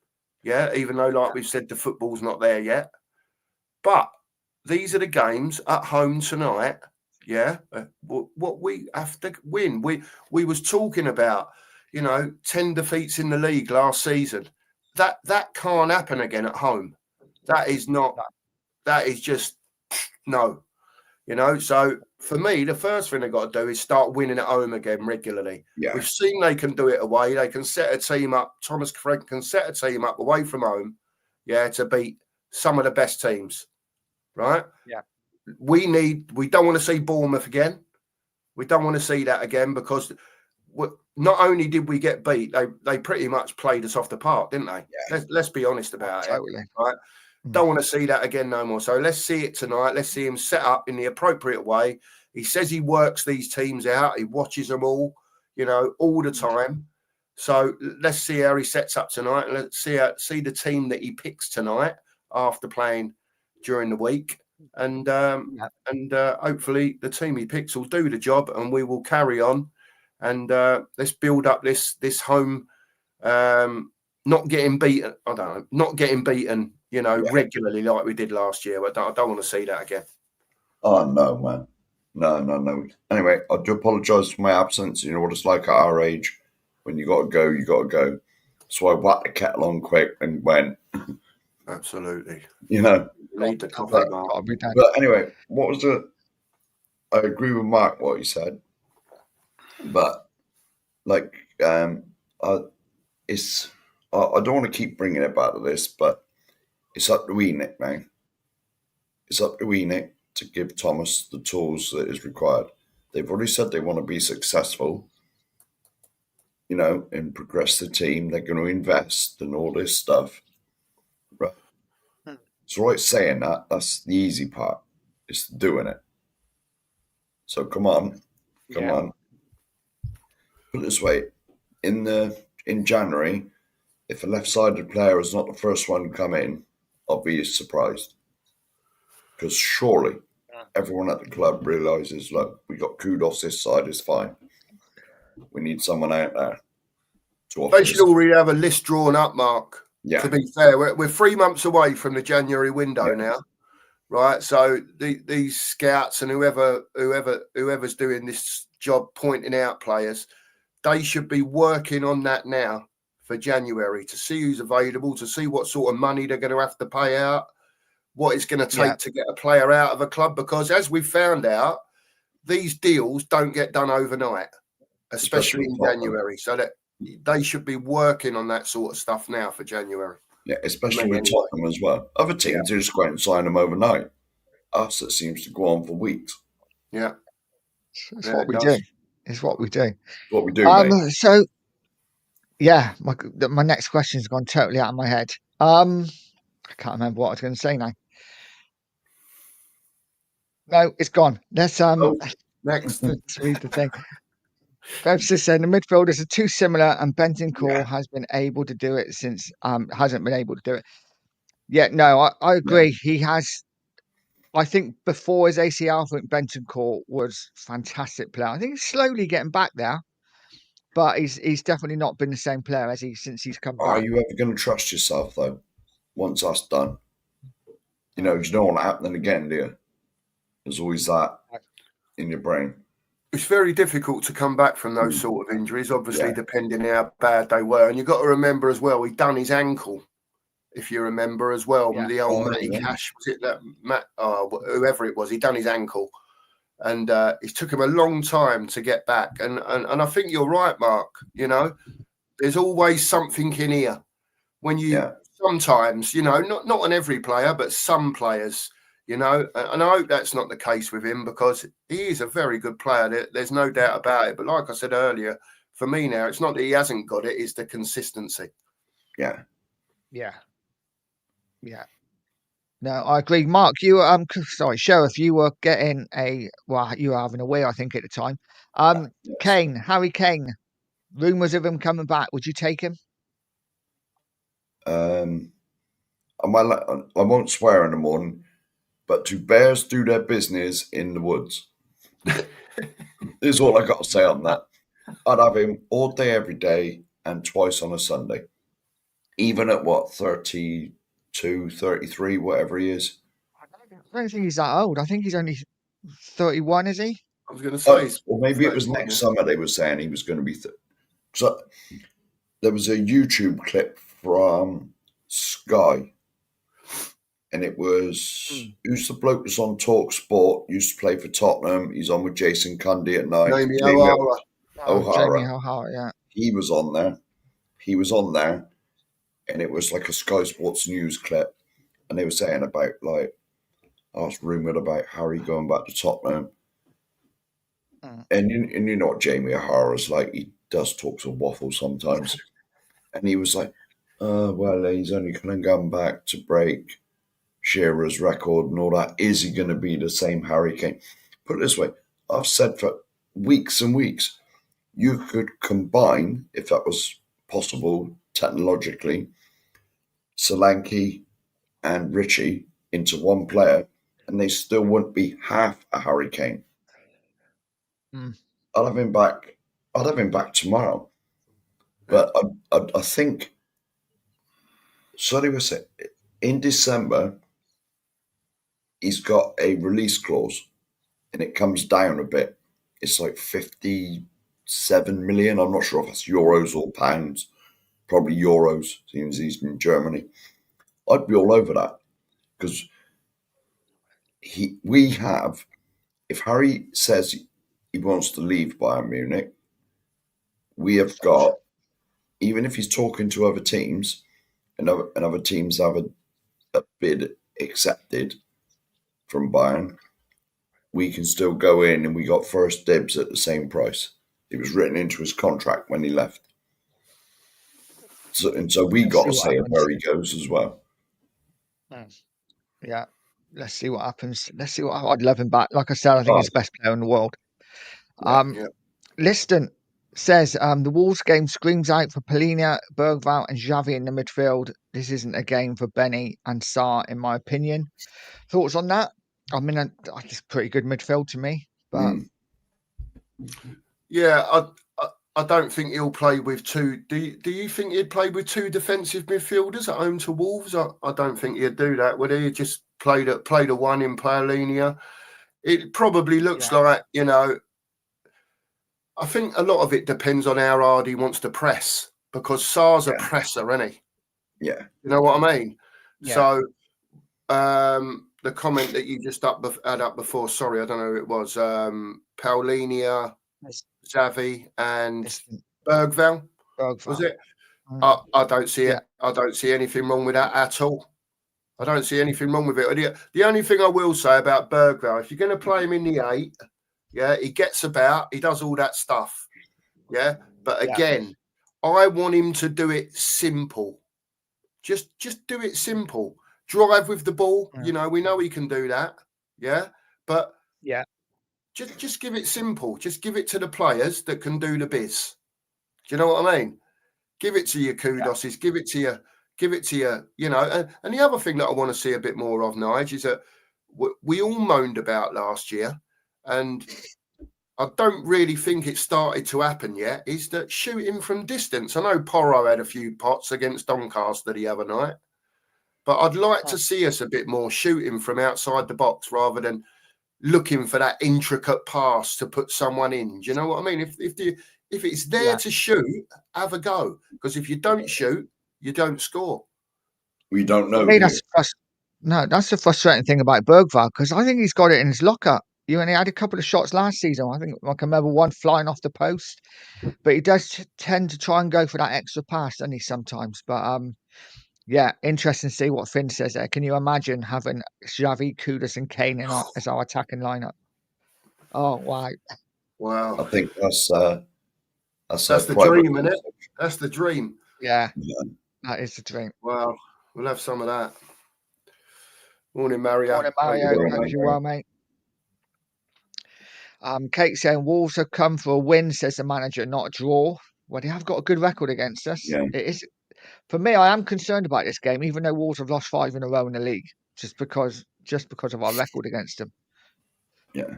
Yeah, even though, like we've said, the football's not there yet. But these are the games at home tonight. Yeah, what we have to win. We was talking about, 10 defeats in the league last season. That can't happen again at home. That is not. That is just no. So for me, the first thing they've got to do is start winning at home again regularly. Yeah. We've seen they can do it away. They can set a team up. Thomas Frank can set a team up away from home, to beat some of the best teams, right? Yeah. We don't want to see Bournemouth again. We don't want to see that again because not only did we get beat, they pretty much played us off the park, didn't they? Yeah. Let's be honest about it, right? Don't want to see that again no more. So let's see it tonight. Let's see him set up in the appropriate way. He says he works these teams out. He watches them all, all the time. So let's see how he sets up tonight. And let's see the team that he picks tonight after playing during the week. And hopefully the team he picks will do the job and we will carry on. And let's build up this home, not getting beaten. I don't know, not getting beaten. Regularly like we did last year. I don't want to see that again. Oh, no, man. No. Anyway, I do apologise for my absence. You know what it's like at our age. When you got to go, you got to go. So I whacked the kettle on quick and went. Absolutely. You need the coffee. But anyway, I agree with Mark what he said. But, I don't want to keep bringing it back to this, but it's up to we, Nick, man. It's up to Enoch to give Thomas the tools that is required. They've already said they want to be successful, and progress the team. They're going to invest and all this stuff. Right. It's all right saying that. That's the easy part. It's doing it. So come on. Put it this way. In January, if a left-sided player is not the first one to come in, I'll be surprised. Because surely everyone at the club realises, look, we got Kudos this side, it's fine. We need someone out there to offer. They should already have a list drawn up, Mark. Yeah. To be fair, we're 3 months away from the January window now, right? So these scouts and whoever's doing this job pointing out players, they should be working on that now for January to see who's available, to see what sort of money they're going to have to pay out, what it's going to take to get a player out of a club. Because as we found out, these deals don't get done overnight, especially in January. So that they should be working on that sort of stuff now for January. Yeah, especially with Tottenham as well. Other teams just go out and sign them overnight. Us, it seems to go on for weeks. Yeah. It's what we do. It's what we do. What we do, mate. So, my next question's gone totally out of my head. I can't remember what I was going to say now. No, it's gone. Let's next. Let's read the thing. Bev's just saying the midfielders are too similar, and Bentancur has been able to do it since hasn't been able to do it. Yeah, no, I agree. He has. I think before his ACL, I think Bentancur was a fantastic player. I think he's slowly getting back there, but he's definitely not been the same player since he's come back. Are you ever going to trust yourself though? Once that's done, you don't want it happening again, do you? There's always that in your brain. It's very difficult to come back from those sort of injuries, obviously, depending how bad they were. And you've got to remember as well, he'd done his ankle, if you remember as well. Yeah. The old Matty Cash, was it that Matt? Whoever it was, he'd done his ankle. And it took him a long time to get back. And I think you're right, Mark. There's always something in here. When you sometimes, not on every player, but some players, and I hope that's not the case with him, because he is a very good player. There's no doubt about it. But like I said earlier, for me now, it's not that he hasn't got it, it's the consistency. Yeah. No, I agree. Mark, you Sheriff, you were getting you were having a wee, I think, at the time. Kane, Harry Kane, rumours of him coming back. Would you take him? I won't swear in the morning, but do bears do their business in the woods? Is all I got to say on that. I'd have him all day, every day, and twice on a Sunday. Even at 32, 33, whatever he is. I don't think he's that old. I think he's only 31, is he? I was going to say. Or maybe it was next summer they were saying he was going to be. So there was a YouTube clip from Sky, and it was who's the bloke that's on Talk Sport, used to play for Tottenham. He's on with Jason Cundy at night. Jamie O'Hara, yeah. He was on there. And it was like a Sky Sports News clip. And they were saying about, I was rumoured about Harry going back to Tottenham. And you know what Jamie O'Hara's like. He does talk to waffle sometimes. And he was like, he's only going to come back to break Shearer's record and all that. Is he going to be the same Harry Kane? Put it this way. I've said for weeks and weeks, you could combine, if that was possible technologically, Solanke and Richie into one player, and they still wouldn't be half a Harry Kane. I'll have him back. I'll have him back tomorrow. But I think, in December, he's got a release clause, and it comes down a bit. It's like 57 million. I'm not sure if it's euros or pounds. Probably euros, since he's in Germany. I'd be all over that, because if Harry says he wants to leave Bayern Munich, we have got, even if he's talking to other teams and other teams have a bid accepted, from Bayern, we can still go in and we got first dibs at the same price. It was written into his contract when he left. So we Let's got see to what say happens. where he goes as well. Yeah. Let's see what happens. I'd love him back. Like I said, I think he's the best player in the world. Yeah. Liston says the Wolves game screams out for Polina, Bergvall, and Xavi in the midfield. This isn't a game for Benny and Sarr, in my opinion. Thoughts on that? I mean, it's pretty good midfield to me. But Yeah, I don't think he'll play with two. Do you think he'd play with two defensive midfielders at home to Wolves? I don't think he'd do that, would he? He'd just play the one in Paulina. It probably looks like, I think a lot of it depends on how hard he wants to press, because Sarr's a presser, isn't he? Yeah. You know what I mean? Yeah. So the comment that you just had up before, sorry, I don't know who it was, Paulinia, Xavi and Bergvall, was it? I don't see it. I don't see anything wrong with that at all. I don't see anything wrong with it. The only thing I will say about Bergvall, if you're going to play him in the 8, he gets about, he does all that stuff. Yeah. But again, I want him to do it simple. Just do it simple. Drive with the ball. We know he can do that. Yeah. But just give it simple. Just give it to the players that can do the biz. Do you know what I mean? Give it to your Kudoses. Give it to your. And the other thing that I want to see a bit more of, Nige, is that we all moaned about last year, and I don't really think it started to happen yet, is that shooting from distance. I know Porro had a few pots against Doncaster the other night, but I'd like to see us a bit more shooting from outside the box rather than looking for that intricate pass to put someone in. Do you know what I mean? If it's there to shoot, have a go. Because if you don't shoot, you don't score. We don't know. That's the frustrating thing about Bergvall, because I think he's got it in his locker. He had a couple of shots last season. I think I can remember one flying off the post, but he does tend to try and go for that extra pass, doesn't he, sometimes? But interesting to see what Finn says there. Can you imagine having Xavi, Kudus, and Kane as our attacking lineup? Oh wow! Wow! I think that's the dream, isn't it? That's the dream. Yeah. That is the dream. Wow, we'll have some of that. Morning, Mario. Morning, Mario. Hope you're well, mate. Kate saying Wolves have come for a win, says the manager, not a draw. Well, they have got a good record against us. Yeah. It is, for me, I am concerned about this game, even though Wolves have lost 5 in a row in the league, just because of our record against them. Yeah.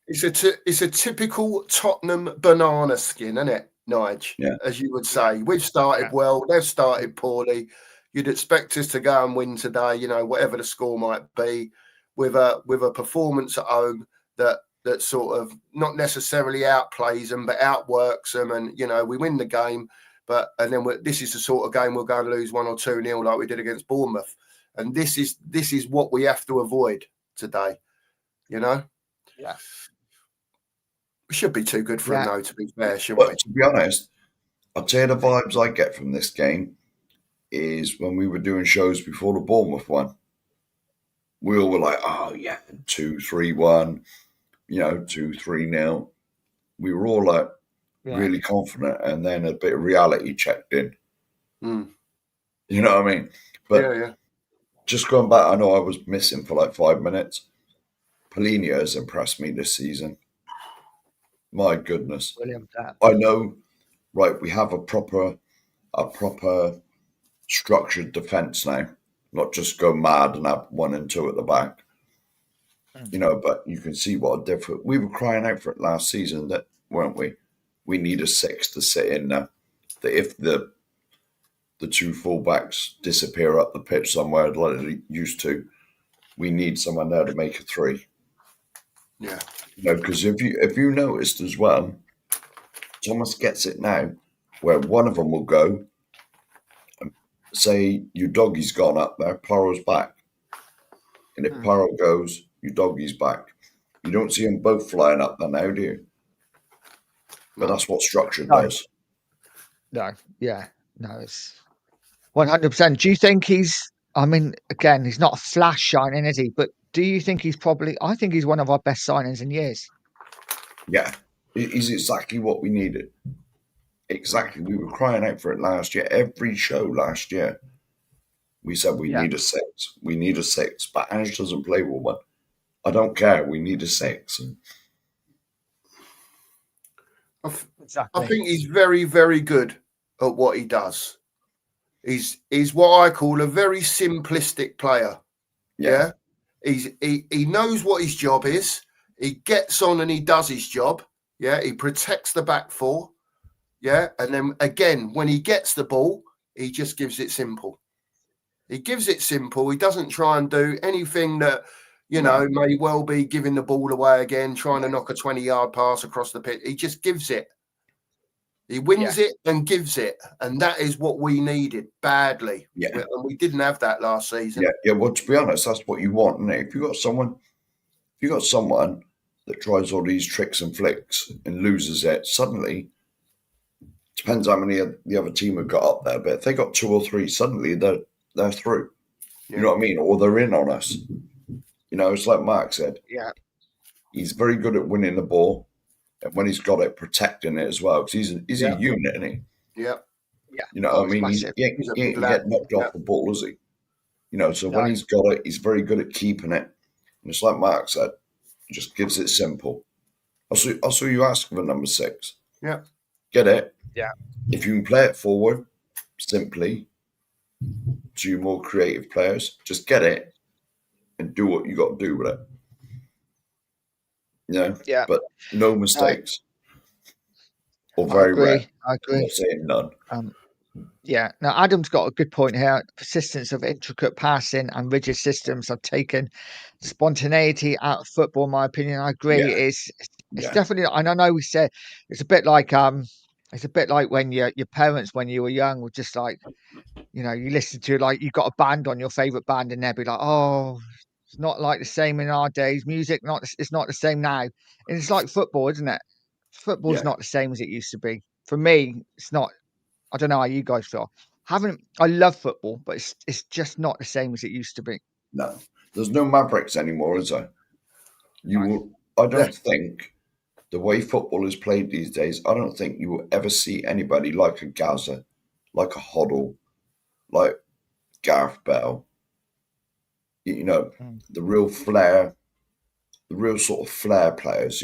It's a typical Tottenham banana skin, isn't it, Nige? Yeah. As you would say. We've started well, they've started poorly. You'd expect us to go and win today, whatever the score might be, with a performance at home that sort of not necessarily outplays them, but outworks them, and we win the game. And then this is the sort of game we'll go and lose 1 or 2-0 like we did against Bournemouth, and this is what we have to avoid today. Yeah, we should be too good for them, though. To be fair, shouldn't we? To be honest, I'll tell you the vibes I get from this game is when we were doing shows before the Bournemouth one. We all were like, oh yeah, 2-3-1, 2-3-0. We were all like really confident, and then a bit of reality checked in. You know what I mean? But just going back, I know I was missing for like 5 minutes. Polina has impressed me this season. My goodness. I know, right, we have a proper structured defence now, not just go mad and have 1 and 2 at the back. But you can see what a different. We were crying out for it last season, weren't we? We need a 6 to sit in now. That if the 2 fullbacks disappear up the pitch somewhere like they used to, we need someone there to make a 3. Yeah. Because if you noticed as well, Thomas gets it now, where one of them will go. Say your doggy's gone up there, Porro's back. And if Porro goes, your doggy's back. You don't see them both flying up there now, do you? But that's what structure does. No, it's 100%. Do you think he's not a flash shining, is he? But do you think he's probably? I think he's one of our best signings in years. Yeah, he's exactly what we needed. Exactly. We were crying out for it last year. Every show last year, we said we need a 6. We need a 6. But Ange doesn't play with one. I don't care. We need a 6. I think he's very, very good at what he does. He's what I call a very simplistic player. Yeah. He knows what his job is. He gets on and he does his job. Yeah. He protects the back four. Yeah. And then again, when he gets the ball, he just gives it simple. He gives it simple. He doesn't try and do anything that, may well be giving the ball away again, trying to knock a 20-yard pass across the pitch. He just gives it. He wins it and gives it. And that is what we needed badly. Yeah. And we didn't have that last season. Yeah. Well, to be honest, that's what you want, isn't it? If you got someone that tries all these tricks and flicks and loses it, suddenly, depends how many of the other team have got up there, but if they got 2 or 3, suddenly they're through. You know what I mean? Or they're in on us. It's like Mark said. Yeah. He's very good at winning the ball. And when he's got it, protecting it as well. Because he's a unit, isn't he? Yeah. Yeah. You know what I mean? He ain't get knocked off the ball, is he? So when he's got it, he's very good at keeping it. And it's like Mark said, he just gives it simple. I saw you ask for number 6. Yeah. Get it. Yeah. If you can play it forward, simply, to you more creative players, just get it and do what you got to do with it. Yeah. But no mistakes. Or very rare. I agree. I'm not saying none. Yeah. Now, Adam's got a good point here. Persistence of intricate passing and rigid systems have taken spontaneity out of football, in my opinion. I agree. Yeah. It's definitely, and I know we said it's a bit like when your parents, when you were young, were just like, you listen to, like, you got a band on, your favorite band, and they'd be like, oh, it's not like the same in our days. Music, it's not the same now. And it's like football, isn't it? Football's not the same as it used to be. For me, it's not. I don't know how you guys feel. I love football, but it's just not the same as it used to be. No, there's no Mavericks anymore, is there? I don't think the way football is played these days. I don't think you will ever see anybody like a Gaza, like a Hoddle, like Gareth Bell. The real flair, the real sort of flair players.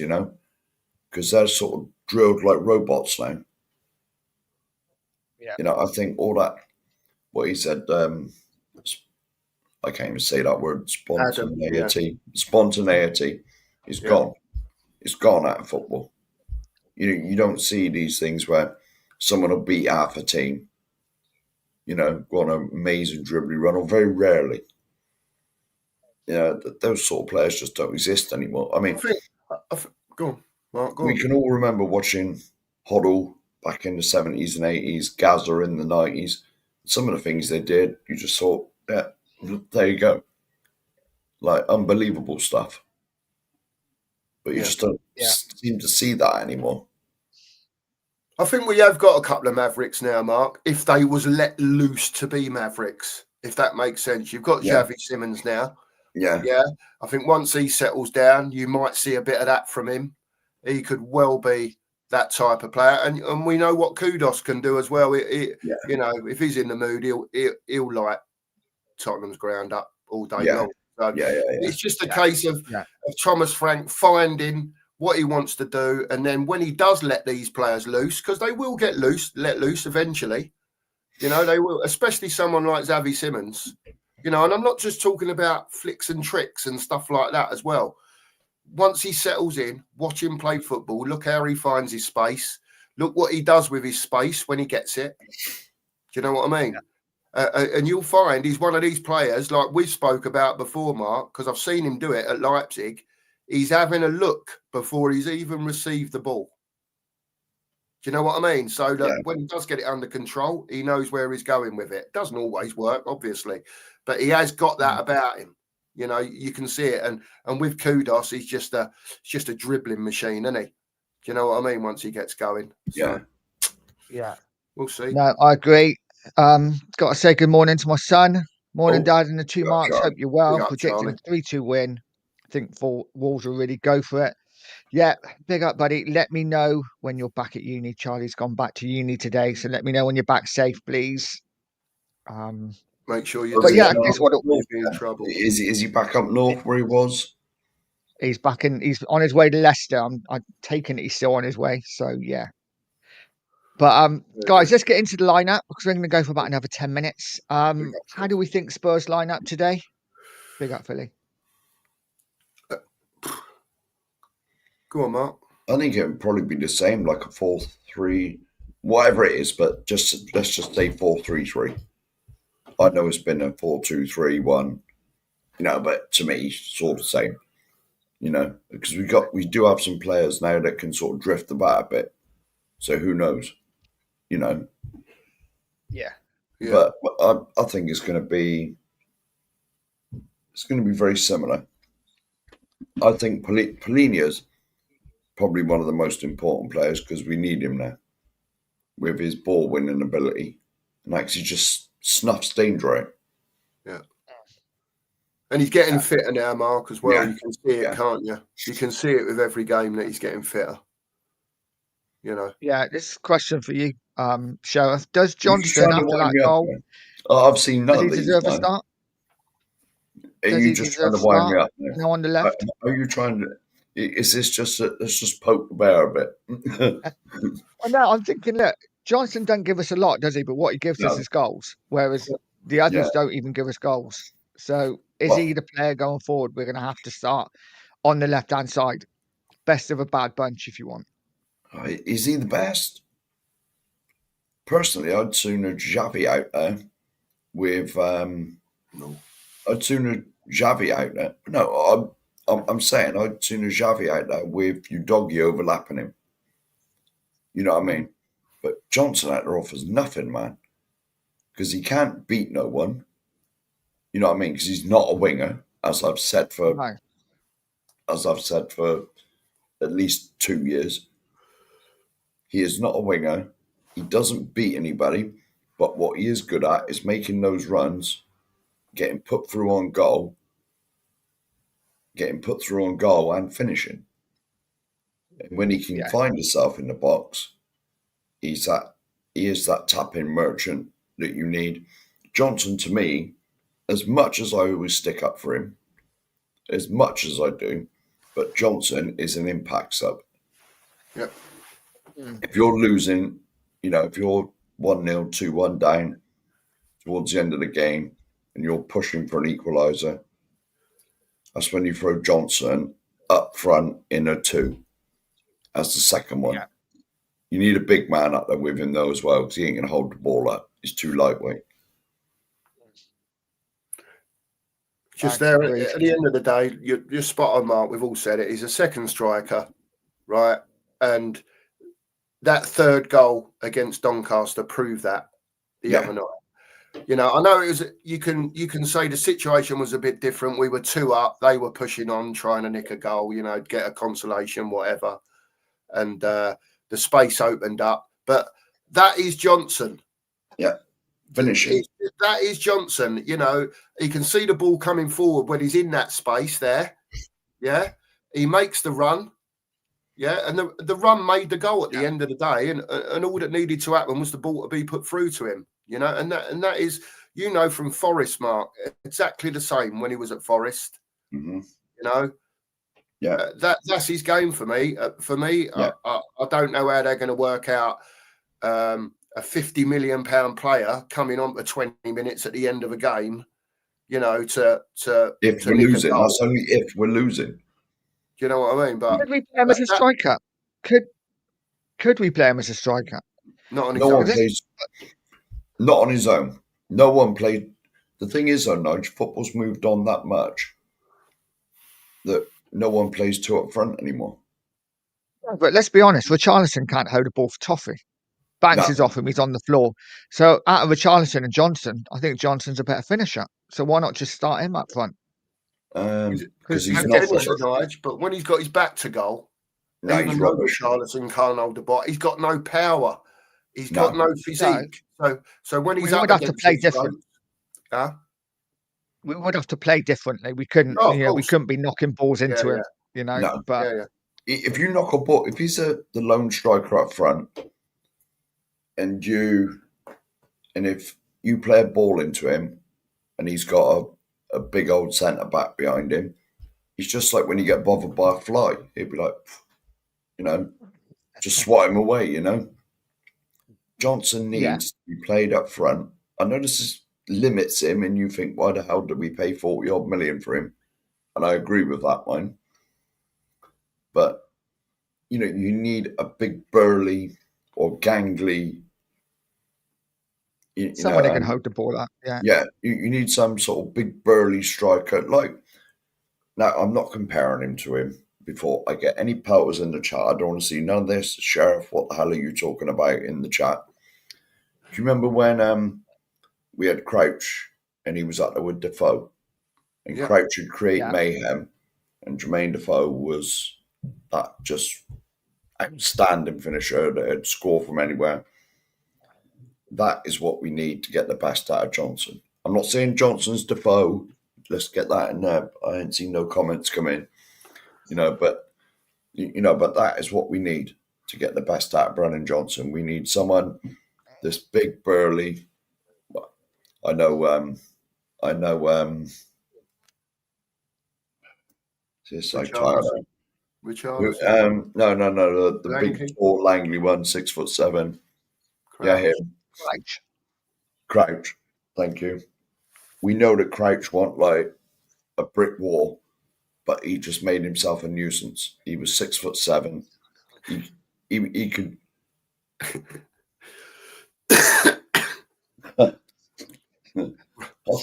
Because they're sort of drilled like robots now. Yeah. I think all that, what he said, I can't even say that word, spontaneity. Spontaneity is gone. It's gone out of football. You don't see these things where someone will beat half a team, go on an amazing dribbling run, or very rarely. Those sort of players just don't exist anymore. I mean, go on. Mark, we can all remember watching Hoddle back in the 70s and 80s, Gaza in the 90s. Some of the things they did, you just thought, yeah, there you go. Like, unbelievable stuff. But you just don't seem to see that anymore. I think we have got a couple of Mavericks now, Mark, if they was let loose to be Mavericks, if that makes sense. You've got Xavi Simons now. Yeah. I think once he settles down, you might see a bit of that from him. He could well be that type of player, and we know what Kudos can do as well. If he's in the mood, he'll light Tottenham's ground up all day long. So it's just a case of Thomas Frank finding what he wants to do, and then when he does let these players loose, because they will let loose eventually. They will, especially someone like Xavi Simons. And I'm not just talking about flicks and tricks and stuff like that as well. Once he settles in, watch him play football. Look how he finds his space. Look what he does with his space when he gets it. Do you know what I mean? And you'll find he's one of these players, like we spoke about before, Mark, because I've seen him do it at Leipzig. He's having a look before he's even received the ball. Do you know what I mean? So that when he does get it under control, he knows where he's going with it. Doesn't always work, obviously, but he has got that about him. You can see it, and with Kudos, he's just a dribbling machine, isn't he? Do you know what I mean? Once he gets going, yeah, we'll see. No, I agree. Got to say good morning to my son. Morning, Oh, Dad, and the two yeah, marks. Charlie. Hope you're well. Big up, Predicting Charlie. 3-2 win. I think Wolves will really go for it. Yeah, big up, buddy. Let me know when you're back at uni. Charlie's gone back to uni today, so let me know when you're back safe, please. Make sure you But do. yeah, I Charlie, guess what you'll be in trouble. Is he back up north where he was? he's back in. He's on his way to Leicester. I'm taking it he's still on his way. So yeah. But guys, let's get into the lineup because we're going to go for about another 10 minutes. How do we think Spurs line up today? Big up, Philly. Go on, Mark. I think it would probably be the same, like a 4-3, whatever it is, but let's just say 4-3-3. I know it's been a 4-2-3-1, but to me, it's all the same, because we do have some players now that can sort of drift about a bit. So who knows, Yeah. But I think it's going to be very similar. I think Polinia's probably one of the most important players because we need him now with his ball winning ability and actually just snuffs danger out. Yeah. And he's getting fitter now, Mark, as well. Yeah. You can see it, can't you? You can see it with every game that he's getting fitter. Yeah, this question for you, Sheriff. Does Johnston, after that goal, I've seen none does he of these. deserve a start? Are Does you he just deserve trying to a wind me start? up now? No, on the left. Are you trying to? Is this just let's just poke the bear a bit? Well, no, I'm thinking. Look, Johnson doesn't give us a lot, does he? But what he gives us is goals, whereas the others don't even give us goals. So, is he the player going forward? We're going to have to start on the left-hand side. Best of a bad bunch, if you want. Is he the best? Personally, I'd sooner Xavi out there with. I'd sooner Xavi out there. No, I'm saying I'd sooner Xavi out there with Udogie overlapping him. You know what I mean? But Johnson out there offers nothing, man, because he can't beat no one. You know what I mean? Because he's not a winger, as I've said for at least 2 years. He is not a winger. He doesn't beat anybody. But what he is good at is making those runs, getting put through on goal, and finishing. And when he can find himself in the box, he is that tap-in merchant that you need. Johnson, to me, as much as I always stick up for him, as much as I do, but Johnson is an impact sub. Yep. If you're losing, if you're 1-0, 2-1 down towards the end of the game and you're pushing for an equaliser, that's when you throw Johnson up front in a 2 as the second one. Yeah. You need a big man up there with him, though, as well, because he ain't going to hold the ball up. He's too lightweight. Just there, at the end of the day, you're spot on, Mark. We've all said it. He's a second striker, right? And that third goal against Doncaster proved that the other night. I know it was. You can say the situation was a bit different. We were 2 up. They were pushing on, trying to nick a goal. Get a consolation, whatever. And the space opened up. But that is Johnson. Yeah. Finishing. That is Johnson. He can see the ball coming forward when he's in that space there. Yeah. He makes the run. Yeah. And the run made the goal at the end of the day. And all that needed to happen was the ball to be put through to him. And that is, from Forest, Mark, exactly the same when he was at Forest. Mm-hmm. Yeah. That's his game for me. I don't know how they're going to work out a £50 million player coming on for 20 minutes at the end of a game, to if we're losing. That's only if we're losing. Do you know what I mean? But could we play him as a striker? Could we play him as a striker? Not on his own. own. Not on his own. No one played. The thing is, though, Nige, football's moved on that much that no one plays 2 up front anymore. But let's be honest, Richarlison can't hold a ball for toffee. Bounces off him, he's on the floor. So out of Richarlison and Johnson, I think Johnson's a better finisher. So why not just start him up front? Because he's not Nige, but when he's got his back to goal, even though Richarlison can't hold the ball, he's got no power. He's got no physique. So when he's up have to play different. we would have to play differently. We couldn't, Oh, of we course. couldn't be knocking balls into Yeah, him, No. But yeah. If you knock a ball, if he's the lone striker up front, and if you play a ball into him, and he's got a big old centre back behind him, he's just like when you get bothered by a fly. He'd be like, just swat him away. Johnson Yeah. needs to be played up front. I know this limits him, and you think, why the hell did we pay 40 odd million for him? And I agree with that one. But you need a big burly or gangly. Someone that can hold the ball up. Yeah. Yeah, you need some sort of big burly striker. Like, now, I'm not comparing him to him. Before I get any powers in the chat, I don't want to see none of this. Sheriff, what the hell are you talking about in the chat? Do you remember when we had Crouch and he was up there with Defoe? And Crouch would create mayhem, and Jermaine Defoe was that just outstanding finisher that had score from anywhere. That is what we need to get the best out of Johnson. I'm not saying Johnson's Defoe. Let's get that in there. I ain't seen no comments come in, but that is what we need to get the best out of Brennan Johnson. We need someone this big, burly. Well, I know. It's so tired. Richarlison. No. The big, tall, Langley one, 6'7". Crouch. Yeah, him. Crouch. Thank you. We know that Crouch want like a brick wall, but he just made himself a nuisance. He was 6'7". He could.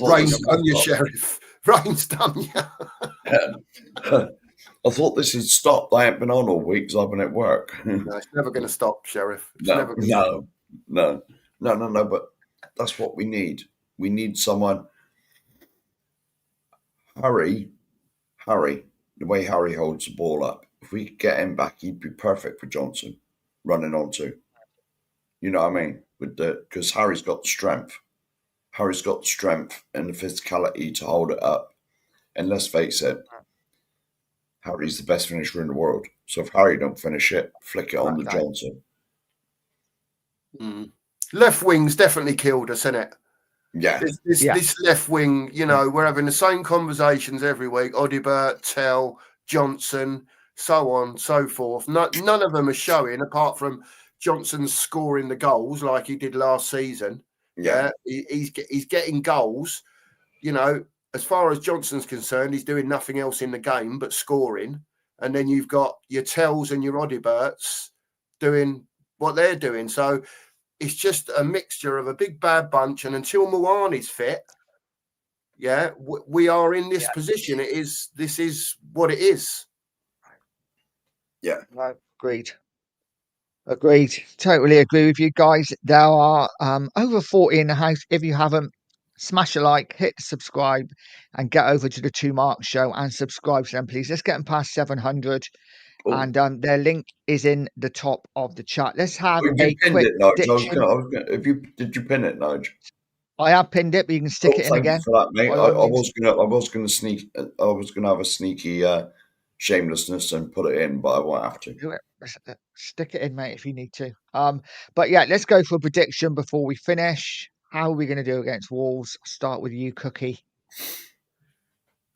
Rain's done you, Sheriff. Rain's done you. I thought this had stopped. I haven't been on all week because I've been at work. No, it's never going to stop, Sheriff. No. But that's what we need. We need someone. Harry, the way Harry holds the ball up, if we get him back, he'd be perfect for Johnson running onto. You know what I mean? Because Harry's got the strength. Harry's got the strength and the physicality to hold it up. And let's face it, Harry's the best finisher in the world. So if Harry don't finish it, flick it on to Johnson. Left wing's definitely killed us, isn't it? Yeah. This left wing, we're having the same conversations every week. Odibert, Tell, Johnson, so on, so forth. None of them are showing, apart from Johnson scoring the goals like he did last season. Yeah. He's getting goals. As far as Johnson's concerned, he's doing nothing else in the game but scoring. And then you've got your Tells and your Odiberts doing what they're doing. So it's just a mixture of a big bad bunch. And until Muani's fit, we are in this position. This is what it is. Yeah. No, Agreed. Totally agree with you guys. There are over 40 in the house. If you haven't, smash a like, hit subscribe, and get over to the 2 Mark Show and subscribe to them, please. Let's get them past 700. Ooh. And their link is in the top of the chat. Let's have a quick prediction. Did you pin it, Nige? I have pinned it, but you can stick it in again. Thank you for that, mate. I was gonna have a sneaky shamelessness and put it in, but I won't have to. Do it. Stick it in, mate, if you need to. But yeah, let's go for a prediction before we finish. How are we going to do against Wolves? I'll start with you, Cookie.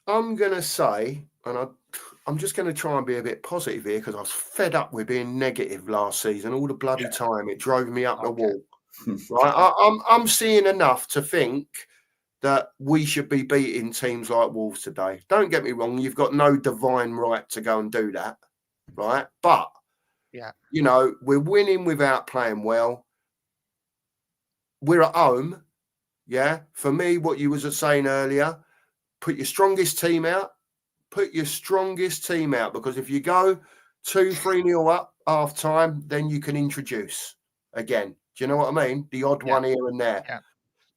I'm going to say, and I'm just going to try and be a bit positive here because I was fed up with being negative last season. All the bloody time, it drove me up the wall. Right? I'm seeing enough to think that we should be beating teams like Wolves today. Don't get me wrong, you've got no divine right to go and do that, right? But, we're winning without playing well. We're at home, For me, what you was saying earlier, put your strongest team out. Put your strongest team out, because if you go 2-3-0 up half time, then you can introduce again. Do you know what I mean? The odd one here and there. Yeah.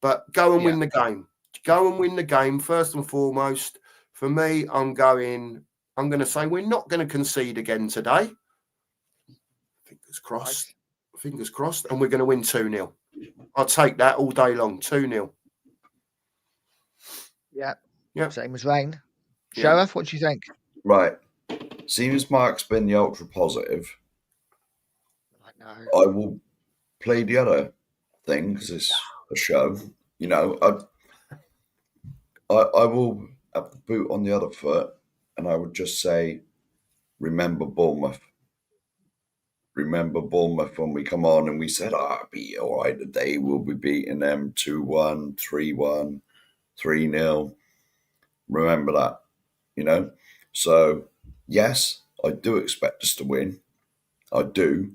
But go and win the game. Go and win the game first and foremost. For me, I'm going to say we're not going to concede again today. Fingers crossed. Right. Fingers crossed. And we're going to win 2-0. I'll take that all day long. 2-0. Yeah. Yep. Same as Rain. Yeah. Sheriff, what do you think? Right. Seeing as Mark's been the ultra positive, I know. I will play the other thing because it's a show. You know, I will have the boot on the other foot, and I would just say, remember Bournemouth. Remember Bournemouth when we come on and we said, it'll be all right today. We'll be beating them 2-1, 3-1, 3-0. Remember that, you know? So, yes, I do expect us to win. I do.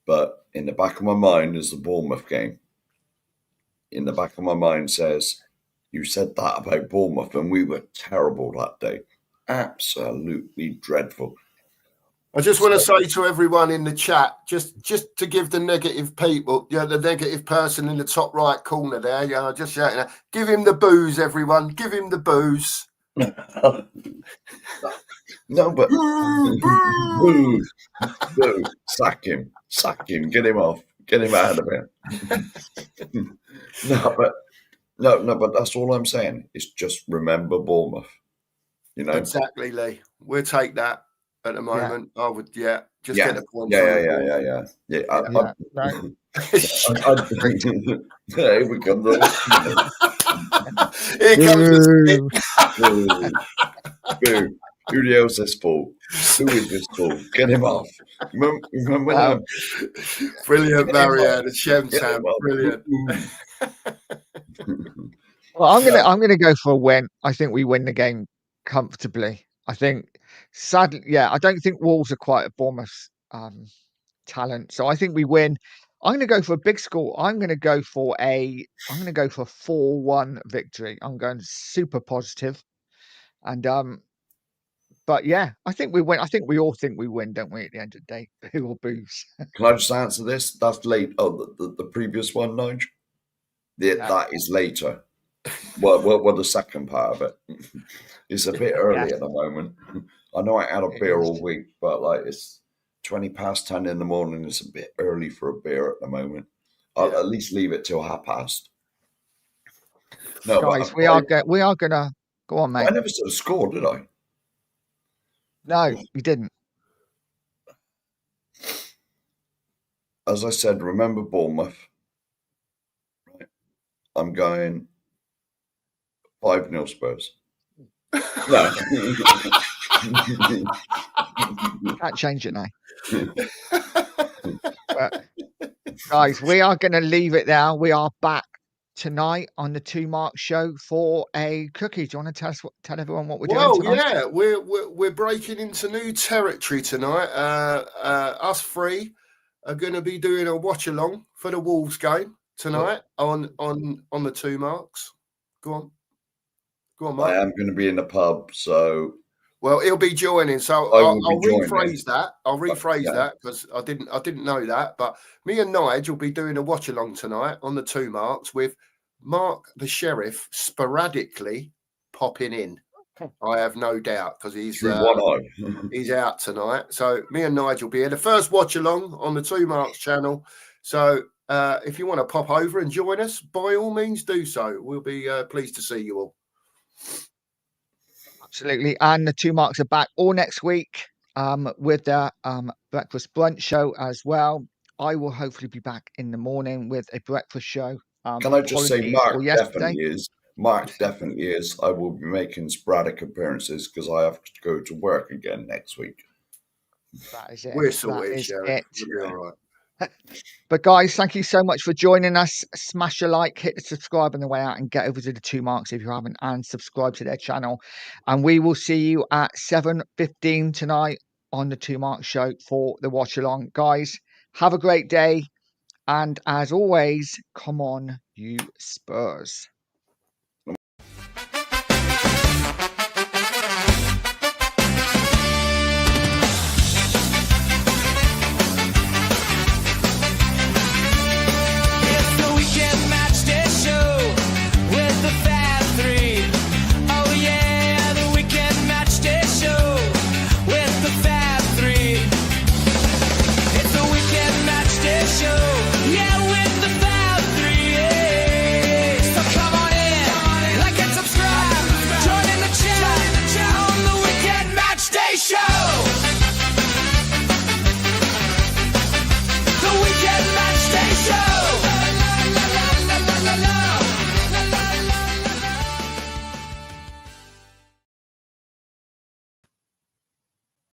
But in the back of my mind is the Bournemouth game. In the back of my mind says, you said that about Bournemouth and we were terrible that day. Absolutely dreadful. I just want to say to everyone in the chat, just to give the negative people, the negative person in the top right corner there, just shouting out, give him the booze, everyone, give him the booze. No, but boo, sack him, get him off, get him out of here. No, but that's all I'm saying. It's just remember Bournemouth. You know exactly, Lee. We'll take that at the moment. I would, get the point. Yeah. Here we come. Here comes the Boo. Who the hell's this for? Who is this for? Get him off. Remember that? Brilliant, Mario. The Shem Sam. Brilliant. Well, I'm gonna go for a win. I think we win the game comfortably. I think, sadly, I don't think Wolves are quite a Bournemouth talent, so I think we win. I'm going to go for a big score. I'm going to go for a 4-1 victory. I'm going super positive, and but I think we win. I think we all think we win, don't we? At the end of the day, who will booze? Can I just answer this? That's late. Oh, the previous one, Nige. That is later. Well, the second part of it. It's a bit early at the moment. I know I had a beer all week, but it's 10:20 in the morning. It's a bit early for a beer at the moment. I'll at least leave it till past. No, guys, we are gonna go on, mate. I never said a score, did I? No, you didn't. As I said, remember Bournemouth. Right. I'm going 5-0 Spurs. No. Can't change it now. But, guys, we are going to leave it there. We are back tonight on the 2 Mark Show for a cookie. Do you want to tell everyone what we're doing tonight? We're breaking into new territory tonight. Us three are going to be doing a watch along for the Wolves game tonight on the 2 Marks. Go on, Mark. I am going to be in the pub, so. Well, he'll be joining, so I'll rephrase that. I'll rephrase that because I didn't know that. But me and Nigel will be doing a watch along tonight on the 2 Marks with Mark the Sheriff sporadically popping in. I have no doubt because he's out tonight. So me and Nigel will be here. The first watch along on the 2 Marks channel. So if you want to pop over and join us, by all means do so. We'll be pleased to see you all. Absolutely. And the 2 Marks are back all next week with the breakfast brunch show as well. I will hopefully be back in the morning with a breakfast show. Can I just say Mark definitely is. Mark definitely is. I will be making sporadic appearances because I have to go to work again next week. That is it. We're sorted, Sherry. We'll be all right. But guys, thank you so much for joining us. Smash a like, hit the subscribe on the way out, and get over to the 2 Marks if you haven't, and subscribe to their channel. And we will see you at 7:15 tonight on the 2 Marks Show for the watch along. Guys, have a great day, and as always, come on, you Spurs.